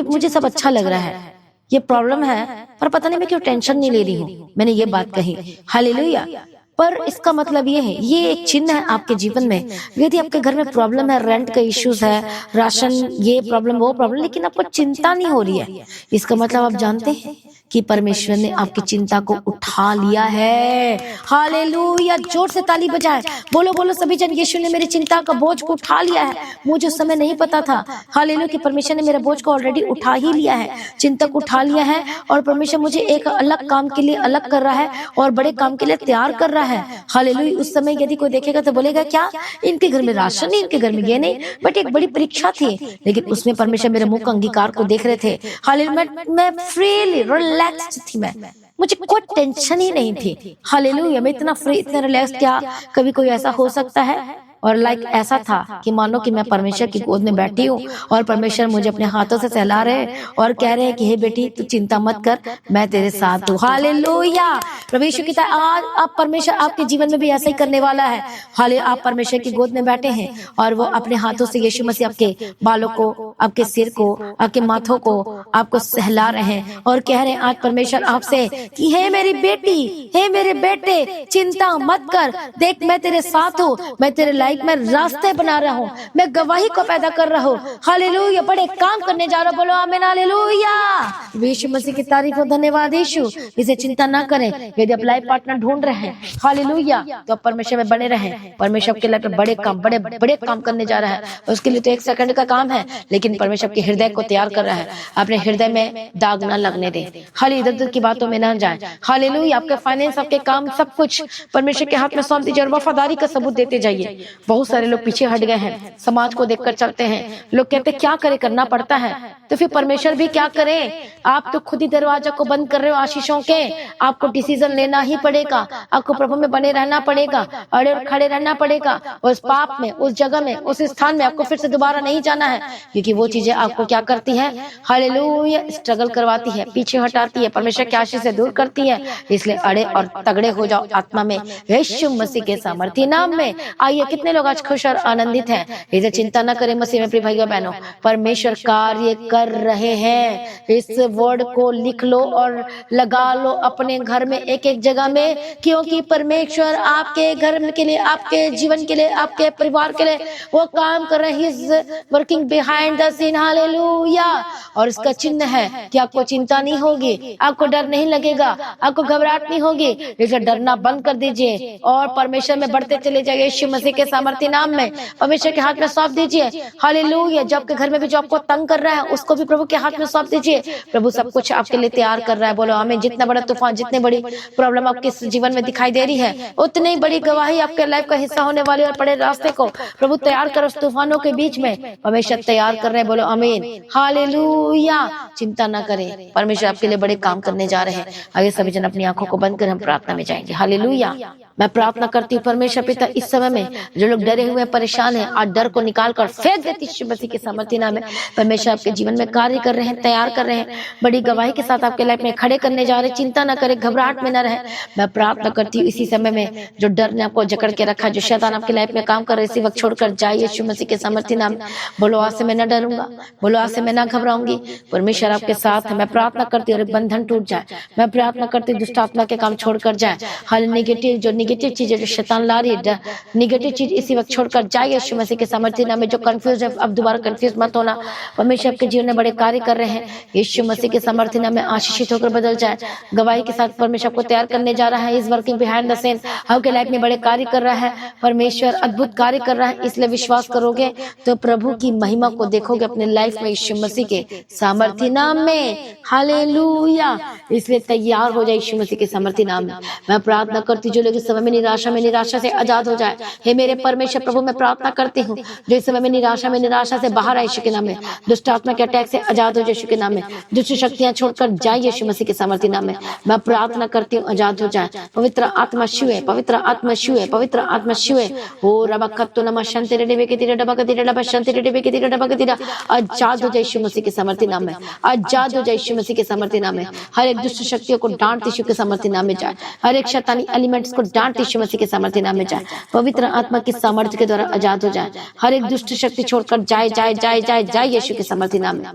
मुझे सब अच्छा लग रहा है, ये प्रॉब्लम है पर पता नहीं मैं क्यों टेंशन नहीं ले रही हूँ, मैंने ये बात कही, हालेलुया। पर इसका मतलब ये है, ये एक चिन्ह है आपके जीवन में। यदि आपके घर में प्रॉब्लम है, रेंट का इश्यूज है, राशन, ये प्रॉब्लम वो प्रॉब्लम, लेकिन आपको चिंता नहीं हो रही है, इसका मतलब आप जानते हैं कि परमेश्वर ने आपकी चिंता को उठा लिया है। हालेलुया, जोर से ताली बजाए, बोलो बोलो सभी जन, यीशु ने मेरी चिंता का बोझ को उठा लिया है। मुझे उस समय नहीं पता था, हालेलुया, कि परमेश्वर ने मेरे बोझ को ऑलरेडी उठा ही लिया है, चिंता को उठा लिया है और परमेश्वर मुझे एक अलग काम के लिए अलग कर रहा है और बड़े काम के लिए तैयार कर रहा है। हालेलुया, उस समय यदि कोई देखेगा तो बोलेगा क्या इनके घर में राशन नहीं, इनके घर में ये नहीं, बट एक बड़ी परीक्षा थी, लेकिन उसमें परमेश्वर मेरे मुंह का अंगीकार को देख रहे थे। हालेलुया, मैं फ्रीली रिलैक्स्ड थी, मुझे कोई टेंशन ही नहीं थी, हालेलुया, मैं इतना फ्री, इतना रिलैक्स, क्या कभी कोई ऐसा हो सकता है? और ऐसा था कि मानो कि मैं परमेश्वर की गोद में बैठी हूँ और परमेश्वर मुझे अपने हाथों से सहला रहे और कह रहे हैं कि हे बेटी तू चिंता मत कर, मैं तेरे साथ हूँ। हालेलुया, प्रभु यीशु की आज आप परमेश्वर आपके जीवन में भी ऐसा ही करने वाला है। हाले आप परमेश्वर की गोद में बैठे हैं और वो अपने हाथों से यीशु मसीह आपके बालों को, आपके सिर को, आपके माथों को आपको सहला रहे हैं और कह रहे हैं आज परमेश्वर आपसे कि हे मेरी बेटी, हे मेरे बेटे, चिंता मत कर, देख मैं तेरे साथ हूँ, मैं तेरे लाइफ में रास्ते बना रहा हूँ, मैं गवाही को पैदा कर रहा हूँ, हालेलुया, बड़े काम करने जा रहा हूँ, बोलो आमीन, हालेलुया, यीशु मसीह की तारीफ हो, धन्यवाद यीशु। इसे चिंता ना करें, यदि आप लाइफ पार्टनर ढूंढ रहे हैं, हालेलुया, तो आप परमेश्वर में बने रहें, परमेश्वर के लाइफ में बड़े काम करने जा रहा है। उसके लिए तो 1 सेकंड का काम है, लेकिन परमेश्वर के हृदय को तैयार कर रहा है। अपने हृदय में दाग ना लगने दें, खाली इधर उधर की बातों में ना जाए, हालेलुया, आपके फाइनेंस, आपके काम, सब कुछ परमेश्वर के हाथ में सौंप दीजिए और वफादारी का सबूत देते जाइए। बहुत सारे लोग पीछे हट गए हैं, समाज को देखकर चलते हैं, लोग कहते क्या करे, करना पड़ता है, तो फिर परमेश्वर भी क्या करे? आप तो खुद ही दरवाजा को बंद कर रहे हो आशीषों के। आपको डिसीजन लेना ही पड़ेगा, आपको प्रभु में बने रहना पड़ेगा, अड़े और खड़े रहना पड़ेगा। उस पाप में, उस जगह में, उस स्थान में आपको फिर से दोबारा नहीं जाना है, क्योंकि वो चीजें आपको क्या करती है? हालेलुया, स्ट्रगल करवाती है, पीछे हटाती है, परमेश्वर के आशीष से दूर करती है। इसलिए अड़े और तगड़े हो जाओ आत्मा में, यीशु मसीह के सामर्थ्य नाम में। आइए, कितने लोग आज खुश और आनंदित हैं? इसे चिंता न करें मसीह में प्रिय भाइयों बहनों, परमेश्वर कार्य कर रहे हैं। इस वर्ड को लिख लो और लगा लो अपने घर में एक एक जगह में, क्योंकि परमेश्वर आपके घर के लिए, आपके जीवन के लिए, आपके परिवार के लिए वो काम कर रहे हैं। He is working behind the scene, hallelujah. और इसका चिन्ह है कि आपको चिंता नहीं होगी, आपको डर नहीं लगेगा, आपको घबराहट नहीं होगी। इसलिए डरना बंद कर दीजिए और परमेश्वर में बढ़ते चले जाइए। यीशु मसीह के सामर्थ्य नाम में परमेश्वर के हाथ में सौंप दीजिए, हालेलुया। जब के घर में भी जो आपको तंग कर रहा है उसको भी प्रभु के हाथ में सौंप दीजिए। प्रभु सब कुछ आपके लिए तैयार कर रहा है। बोलो आमीन। जितना बड़ा तूफान, जितनी बड़ी प्रॉब्लम आपके जीवन में दिखाई दे रही है, उतनी बड़ी गवाही आपके लाइफ का हिस्सा होने वाली और बड़े रास्ते को प्रभु तैयार कर उस तूफानों के बीच में परमेश्वर तैयार कर रहे हैं। बोलो आमीन, हालेलुया। चिंता ना करें, परमेश्वर आपके लिए बड़े काम करने जा रहे हैं। आइए सभी जन अपनी आंखों को बंद कर हम प्रार्थना में जाएंगे। हालेलुया। मैं प्रार्थना करती हूँ परमेश्वर पिता, इस समय में जो लोग डरे हुए परेशान हैं, आज डर को निकाल कर फेंक देती यीशु मसीह के सामर्थ्य नाम में। परमेश्वर आपके जीवन में कार्य कर रहे हैं, तैयार कर रहे हैं, बड़ी गवाही के साथ आपके लाइफ में खड़े करने जा रहे हैं। चिंता ना करें, घबराहट में न रहे। मैं प्रार्थना करती हूँ इसी समय में जो डर ने आपको जकड़ के रखा, जो शैतान आपकी लाइफ में काम कर रहे, इसी वक्त छोड़कर जाइए यीशु मसीह के सामर्थ्य नाम। बोलो आज से मैं न डरूंगा, बोलो आज से मैं न घबराऊंगी, परमेश्वर आपके साथ है। मैं प्रार्थना करती हूँ बंधन टूट जाए। मैं प्रार्थना करती हूँ दुष्ट आत्मा के काम छोड़कर जाए। हर नेगेटिव जो नेगेटिव चीजें जो शैतान ला रही है, नेगेटिव चीज इसी वक्त छोड़कर जाए यीशु मसीह के सामर्थ्य नाम में। जो कंफ्यूज है अब दोबारा कंफ्यूज मत होना। परमेश्वर आपके जीवन में बड़े कार्य कर रहे हैं, यीशु मसीह के सामर्थ्य नाम में आशीषित होकर बदल जाए। गवाही के साथ परमेश्वर को तैयार करने जा रहा है। इस वर्किंग बिहाइंड द सीन आपके लाइफ में बड़े कार्य कर रहा है। परमेश्वर अद्भुत कार्य कर रहा है, इसलिए विश्वास करोगे तो प्रभु की महिमा को देखोगे अपने लाइफ में यीशु मसीह के सामर्थ्य नाम में। हालेलुया। इसलिए तैयार हो जाए यीशु मसीह के सामर्थ्य नाम में। मैं प्रार्थना करती जो लोग इस समय में निराशा से आजाद हो जाए। हे मेरे परमेश्वर प्रभु, मैं प्रार्थना करती हूँ जो इस समय में निराशा से बाहर आए यीशु के नाम में। दुष्ट आत्मा के अटैक से आजाद हो जाए यीशु के नाम में। दुष्ट शक्तियां छोड़कर जाए यीशु मसीह के सामर्थ्य नाम में। मैं प्रार्थना करती हूँ आजाद हो जाए। पवित्र आत्मा छुए, पवित्र आत्मा छुए, पवित्र आत्मा छुए। ओ रबा कत्तो नमा शांति रे डबे के तेरे डबा के तेरे डबा शांति रे डबे के तेरे डबा के तेरा आजाद हो जाए यीशु मसीह के सामर्थ्य नाम में। आजाद हो जाए यीशु मसीह के सामर्थ्य नाम में। हर एक दुष्ट शक्तियों को डांट यीशु के सामर्थ्य नाम में जाए। हर एक शैतानी एलिमेंट्स को डांट यीशु मसीह के सामर्थ्य नाम में जाए। पवित्र आत्मा की सामर्थ्य के द्वारा आजाद हो जाए। हर एक दुष्ट शक्ति छोड़कर जाए जाए जाए जाए जाए यीशु के सामर्थ्य नाम में।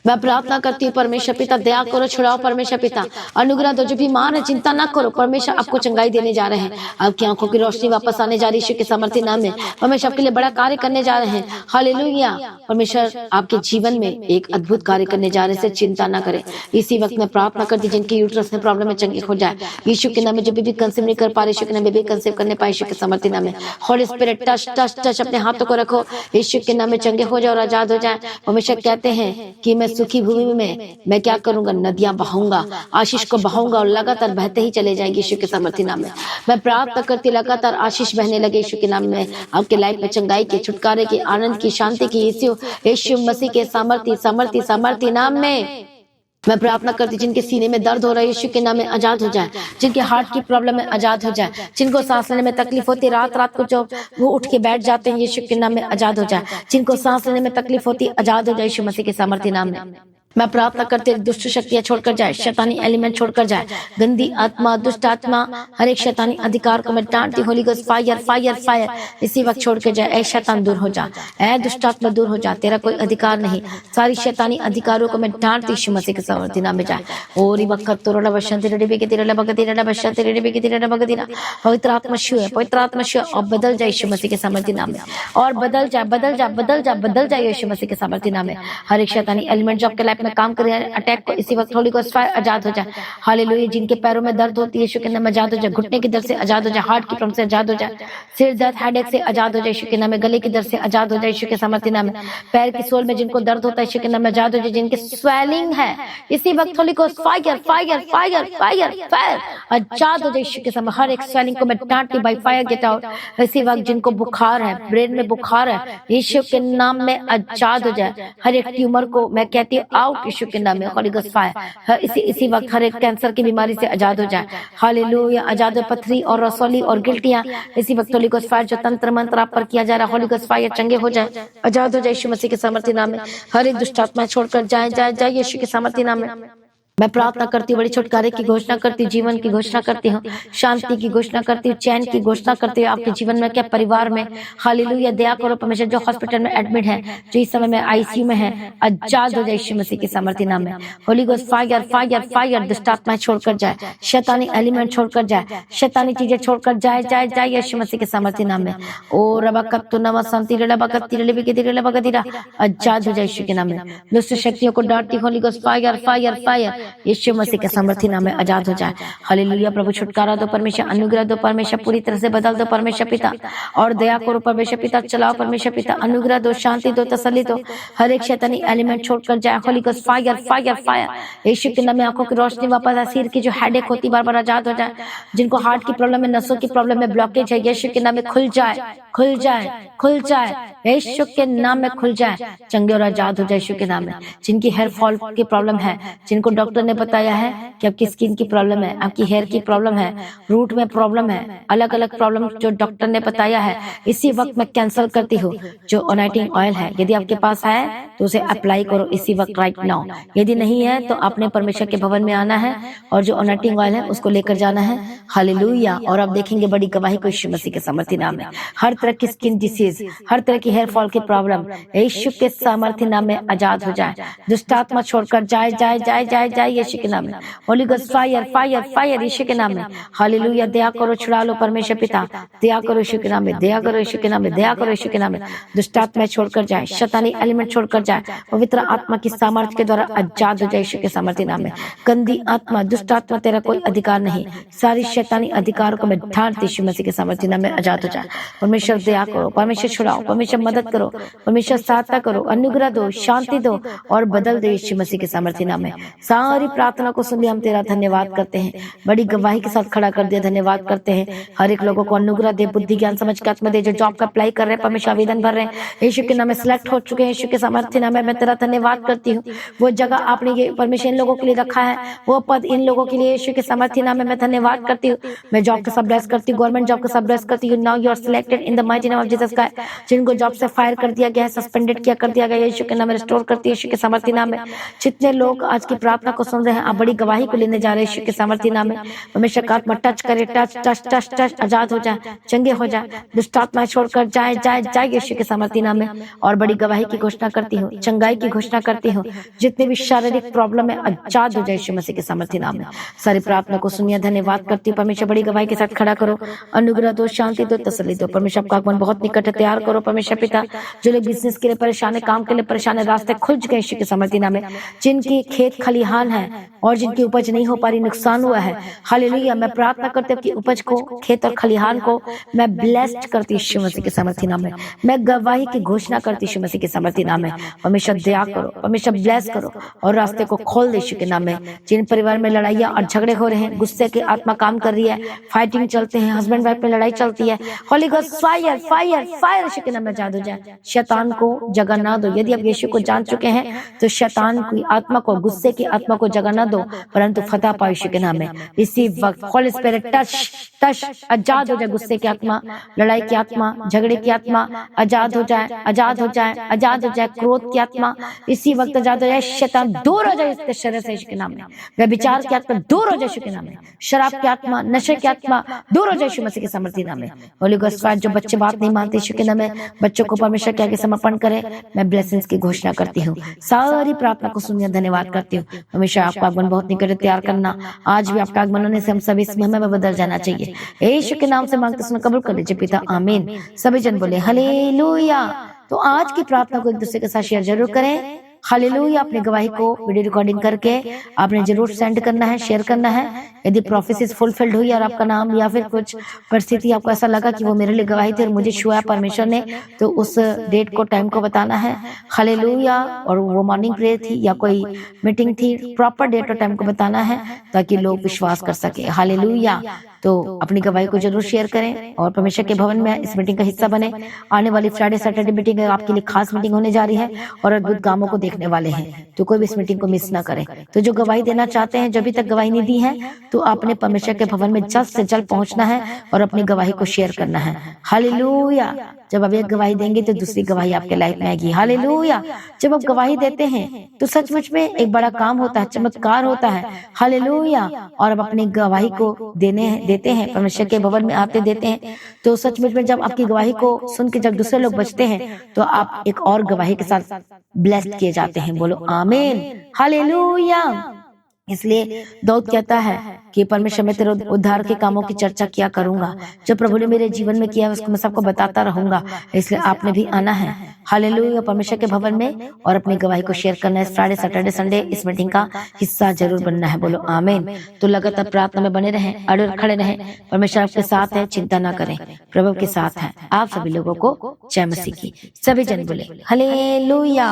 मैं प्रार्थना करती हूँ परमेश्वर पिता, दया करो, छुड़ाओ परमेश्वर पिता, अनुग्रह दो। जो बीमार है चिंता ना करो, परमेश्वर आपको चंगाई देने जा रहे हैं। आपकी आंखों की रोशनी वापस आने जा रही है यीशु के सामर्थ्य नाम में। परमेश्वर आपके लिए बड़ा कार्य करने जा रहे हैं। हालेलुया। परमेश्वर आपके जीवन में एक अद्भुत कार्य करने जा रहे हैं, चिंता ना करें। इसी वक्त मैं प्रार्थना करती जिनकी यूट्रस में प्रॉब्लम है चंगे हो जाए यीशु के नाम में। जो बेबी कंसीव नहीं कर पा रहे यीशु के नाम में बेबी कंसीव करने पाए यीशु के सामर्थ्य नाम में। Holi spirit touch touch touch अपने हाथों को रखो, यीशु के नाम में चंगे हो जाए और आजाद हो जाए। परमेश्वर कहते हैं कि मैं सुखी भूमि में मैं क्या करूंगा, नदियां बहाऊंगा, आशीष को बहाऊंगा और लगातार बहते ही चले जाएंगे यीशु के सामर्थ्य नाम में। मैं प्रार्थना करती लगातार आशीष बहने लगे यीशु के नाम में। आपके लाइफ में चंगाई के, छुटकारे की, आनंद की, शांति की, यीशु मसीह के सामर्थ्य नाम में। मैं प्रार्थना करती जिनके सीने में दर्द हो रहा है यीशु के नाम में आजाद हो जाए। जिनके हार्ट की प्रॉब्लम है आजाद हो जाए। जिनको सांस लेने में तकलीफ होती है, रात रात को जो वो उठ के बैठ जाते हैं यीशु के नाम में आजाद हो जाए। जिनको सांस लेने में तकलीफ होती है आजाद हो जाए यीशु मसीह के सामर्थ्य नाम में। मैं प्रार्थना करते दुष्ट शक्तियां छोड़कर जाए, शैतानी एलिमेंट छोड़कर जाए, गंदी आत्मा, दुष्ट आत्मा, हर एक शैतानी अधिकार को मैं डांटती। Holy ghost fire fire fire इसी वक्त छोड़ के जाए। ऐ शैतान दूर हो जा, ऐ दुष्ट आत्मा दूर हो जा, तेरा कोई अधिकार नहीं। सारी शैतानी अधिकारों को मैं डांटती यीशु मसीह के सामर्थ्य नाम में जाए। ओरी बक्कत तोरा बशंति रे के तेरे लबक तेरे बशंति रे के तेरे लबक तेरा पवित्र आत्मा छुए, पवित्र आत्मा छुए और बदल जाए यीशु मसीह के सामर्थ्य नाम में। और बदल जाए बदल जाए बदल जाए बदल जाए यीशु मसीह के सामर्थ्य नाम में। हर एक शैतानी एलिमेंट जो आपके लाइफ में काम कर रहे हैं अटैक को इसी वक्त होली गोस्ट फायर आजाद हो जाए। हालेलुया। जिनके पैरों में दर्द होती है यीशु के नाम में आजाद हो जाए। घुटने की दर्द से आजाद हो जाए। हार्ट की प्रॉब्लम से आजाद हो जाए। सिर दर्द, हेडेक से आजाद हो जाए यीशु के नाम में। गले की दर्द से आजाद हो जाए यीशु के सामर्थ्य नाम में। पैर की सोल में जिनको दर्द होता है यीशु के नाम में आजाद हो जाए। जिनके स्वेलिंग है इसी वक्त holy ghost fire fire fire fire fire आजाद हो जाए यीशु के सामने। हर एक स्वेलिंग को मैं डांटती बाय फायर गेट आउट। इसी वक्त जिनको बुखार है, ब्रेन में बुखार है, यीशु के नाम में आजाद हो जाए। हर एक ट्यूमर को मैं कहती हूँ आउट यीशु के नाम में। होली गोस्ट फायर इसी वक्त हर एक कैंसर की बीमारी से आजाद हो जाए। हालेलुया। आजाद हो पथरी और रसौली और गिल्टियां इसी वक्त होली गोस्ट फायर जो तंत्र मंत्र आप पर किया जा रहा है होली गोस्ट फायर चंगे हो जाए, आजाद हो जाए यीशु मसीह के सामर्थ्य नाम में। हर एक दुष्ट आत्मा छोड़कर जाए जाए जाए यीशु के सामर्थ्य नाम में। मैं प्रार्थना करती हूँ, बड़ी छुटकारे की घोषणा करती हूँ, जीवन की घोषणा करती हूँ, शांति की घोषणा करती हूँ, चैन की घोषणा करती हूँ आपके जीवन में, क्या परिवार में। हालेलुया, दया करो परमेश्वर, जो हॉस्पिटल में एडमिट है, जो इस समय में आईसीयू में है, आजाद हो जाए यीशु मसीह के सामर्थ्य नाम में। Holy ghost fire fire fire, दुष्ट आत्माएं छोड़कर जाए, शैतानी एलिमेंट छोड़कर जाए, शैतानी चीजें छोड़कर जाए जाए जाए यीशु मसीह के सामर्थ्य नाम में। ओ रबा कत्तु नमा संति रबा कत्ति रबा के दिरे रबा गदिरा, आजाद हो जाए यीशु के नाम में। दुष्ट शक्तियों को डांटती holy ghost fire fire fire, यीशु मसीह के सामर्थ्य नाम में आजाद हो जाए। हालेलुया, प्रभु छुटकारा दो परमेश्वर, अनुग्रह दो परमेश्वर, पूरी तरह से बदल दो परमेश्वर पिता, और दया करो परमेश्वर पिता, चलाओ परमेश्वर पिता, अनुग्रह दो, शांति दो, तसल्ली दो, हर एक शैतानी एलिमेंट छोड़कर जाए। Holy ghost fire fire fire, यीशु के नाम में आंखों की रोशनी वापस आए, सिर की जो हेडेक होती बार बार आजाद हो जाए, जिनको हार्ट की प्रॉब्लम है, नसों की प्रॉब्लम है, ब्लॉकेज है, यीशु के नाम में खुल जाए खुल जाए खुल जाए, यीशु के नाम में खुल जाए, चंगे और आजाद हो जाए यीशु के नाम में। जिनकी हेयर फॉल की प्रॉब्लम है, जिनको डॉक्टर ने बताया है कि आपकी स्किन की प्रॉब्लम है, आपकी हेयर की प्रॉब्लम है, रूट में प्रॉब्लम है, अलग अलग प्रॉब्लम जो डॉक्टर ने बताया है, इसी वक्त मैं कैंसिल करती हूँ। जो अनॉइंटिंग ऑयल है, यदि आपके पास है तो उसे अप्लाई करो इसी वक्त, राइट नाउ। यदि नहीं है तो आपने परमेश्वर के भवन में आना है और जो अनॉइंटिंग ऑयल है उसको लेकर जाना है। हालेलुया, और आप देखेंगे बड़ी गवाही को यीशु मसीह के सामर्थ्य नाम में। हर तरह की स्किन डिसीज, हर तरह की हेयर फॉल की प्रॉब्लम यीशु के सामर्थ्य नाम में आजाद हो जाए, दुष्ट आत्मा छोड़कर जाए जाए जाए जाए जाए यीशु के नाम में। Holy ghost fire fire fire, यीशु के नाम में। हालेलुया, दया करो, छुड़ा लो परमेश्वर पिता, दया करो यीशु के नाम में, दया करो यीशु के नाम में, दया करो यीशु के नाम में। दुष्ट आत्मा छोड़कर जाए, शैतानी एलिमेंट छोड़कर जाए, पवित्र आत्मा की सामर्थ्य के द्वारा आजाद हो जाए यीशु के सामर्थ्य नाम में। गंदी आत्मा, दुष्ट आत्मा, तेरा कोई अधिकार नहीं, सारी शैतानी अधिकार को मैं ढांढती यीशु मसीह के सामर्थ्य नाम में आजाद हो जाए। परमेश्वर दया करो, परमेश्वर छुड़ाओ, परमेश्वर मदद करो, परमेश्वर सहायता करो, अनुग्रह दो, शांति दो और बदल दो यीशु मसीह के सामर्थ्य नाम में। सारी प्रार्थना को सुन लिया, हम तेरा धन्यवाद करते हैं, बड़ी गवाही के साथ खड़ा कर दिया, धन्यवाद करते हैं। हर एक लोगों को अनुग्रह दे, बुद्धि ज्ञान समझ के आत्मा दे, जो जॉब का अप्लाई कर रहे हैं परमेश्वर, आवेदन भर रहे हैं यीशु के नाम में, सिलेक्ट हो चुके हैं यीशु के सामर्थ्य नाम में, मैं तेरा धन्यवाद करती हूँ। वो जगह आपने ये परमेश्वर इन लोगों के लिए रखा है, वो पद इन लोगों के लिए यीशु के सामर्थ्य नाम में मैं धन्यवाद करती हूँ। मैं जॉब के सब ब्लेस करती हूँ, गवर्नमेंट जॉब के सब ब्लेस करती हूँ। Now you are selected in the mighty name of Jesus Christ. जिनको जॉब से फायर कर दिया गया है, सस्पेंडेड किया कर दिया गया, यीशु के नाम में रिस्टोर करती है यीशु के सामर्थ्य नाम में। जितने लोग आज की प्रार्थना को सुन रहे हैं, आप बड़ी गवाही को लेने जा रहे हैं यीशु के सामर्थ्य नाम में। परमेश्वर का आत्मा टच करे, टच टच टच टच, आजाद हो जाए, चंगे हो जाए, दुष्ट आत्मा छोड़कर जाए जाए जाए यीशु के सामर्थ्य नाम में। और बड़ी गवाही की घोषणा करती हूँ, चंगाई की घोषणा करती हूँ, जितने भी शारीरिक प्रॉब्लम है आजाद हो जाए यीशु मसीह के सामर्थ्य नाम में। सारी प्रार्थना को सुनिए, धन्यवाद करती हूँ। परमेश्वर बड़ी गवाही के साथ खड़ा करो, अनुग्रह दो, शांति दो, तसल्ली दो। परमेश्वर आपका आगमन बहुत निकट है, तैयार करो परमेश्वर पिता। जो लोग बिजनेस के लिए परेशान है, काम के लिए परेशान है, रास्ते खुल गए यीशु के सामर्थ्य नाम में। जिनकी खेत खलिहान है और जिनकी उपज नहीं हो पा रही, नुकसान हुआ है, हालेलुया, मैं प्रार्थना करती हूँ कि उपज को, खेत और खलिहान को मैं ब्लेस्ड करती यीशु मसीह के सामर्थ्य नाम में। मैं गवाही की घोषणा करती यीशु मसीह के सामर्थ्य नाम में। परमेश्वर दया करो, परमेश्वर ब्लेस करो और रास्ते को खोल दे यीशु के नाम में। जिन परिवार में लड़ाइयाँ और झगड़े हो रहे हैं, गुस्से की आत्मा काम कर रही है, फाइटिंग चलते हैं, हस्बैंड वाइफ में लड़ाई चलती है, holy ghost fire fire fire यीशु के नाम में आजाद हो जाए। शैतान को जगह ना दो। यदि आप यीशु को जान चुके हैं तो शैतान की आत्मा को, गुस्से की आत्मा को जगह ना दो, परंतु फतह पाओ यीशु के नाम में। इसी वक्त होली स्पिरिट टच टच, आजाद हो जाए गुस्से की आत्मा, लड़ाई की आत्मा, झगड़े की आत्मा, आजाद हो जाए, आजाद हो जाए, आजाद हो जाए। क्रोध की आत्मा इसी वक्त आजाद हो जाए। शैतान दूर हो जाए इसके शरीर से यीशु के नाम में। व्यभिचार की आत्मा दूर हो जाए यीशु के नाम में। शराब की आत्मा, नशे की आत्मा दूर हो जाए यीशु मसीह के सामर्थ्य नाम में। होली गोस्ट फायर, जो बच्चे बात नहीं मानते यीशु के नाम में, बच्चों को परमेश्वर के आगे समर्पण करे, मैं ब्लेसिंग्स की घोषणा करती हूँ। सारी प्रार्थना को सुनिए, धन्यवाद करती हूँ। हमेशा आपका आगमन बहुत निकट है, तैयार करना। आज भी आपका आगमन होने से हम सभी इस महिमा में बदल जाना चाहिए। यीशु के नाम से मांगते सुन कबूल कर लीजिए पिता, आमीन। सभी जन बोले हालेलुया। तो आज की प्रार्थना को एक दूसरे के साथ शेयर जरूर करें। हालेलुया। अपनी गवाही को वीडियो रिकॉर्डिंग करके आपने जरूर सेंड करना है, शेयर करना है। यदि प्रोफेसीज फुलफिल्ड हुई और आपका नाम या फिर कुछ परिस्थिति आपको ऐसा लगा कि वो मेरे लिए गवाही थी और मुझे छुआ परमेश्वर ने, तो उस डेट को, टाइम को बताना है। हालेलुया। और वो मॉर्निंग प्रेयर थी या कोई मीटिंग थी, प्रॉपर डेट और टाइम को बताना है ताकि लोग विश्वास कर सके। हालेलुया। तो अपनी गवाही को जरूर शेयर करें और परमेश्वर के भवन में इस मीटिंग का हिस्सा बने। आने वाली फ्राइडे सैटरडे मीटिंग आपके लिए खास मीटिंग होने जा रही है और अद्भुत कामों को देखने वाले हैं, तो कोई भी इस मीटिंग को मिस ना करें। तो जो गवाही देना चाहते हैं, जो अभी तक गवाही नहीं दी है, तो आपने परमेश्वर के भवन में जल्द से जल्द पहुंचना है और अपनी गवाही को शेयर करना है। हालेलुया। जब आप एक गवाही देंगे तो दूसरी गवाही आपके लाइफ में आएगी। हालेलुया। जब आप गवाही देते हैं तो सचमुच में एक बड़ा काम होता है, चमत्कार होता है। हालेलुया। और अब अपनी गवाही को देते हैं, परमेश्वर के भवन में आते देते हैं, तो सचमुच में जब आपकी गवाही को सुन के जब दूसरे लोग बचते हैं तो आप एक और गवाही के साथ ब्लेस्ड किए जाते हैं। बोलो आमीन। हालेलुया। इसलिए दाऊद कहता है कि परमेश्वर मैं तेरे उद्धार के कामों की चर्चा किया करूंगा, जो प्रभु ने मेरे जीवन में किया उसको मैं सबको बताता रहूंगा। इसलिए आपने भी आना है हालेलुया परमेश्वर के भवन में और अपनी गवाही को शेयर करना है। फ्राइडे सैटरडे संडे इस मीटिंग का हिस्सा जरूर बनना है। बोलो आमीन। तो लगातार प्रार्थना में बने रहें, अड़े खड़े रहें। परमेश्वर आपके साथ है, चिंता ना करें, प्रभु के साथ है। आप सभी लोगों को जय मसीह की। सभी जन बोले हालेलुया।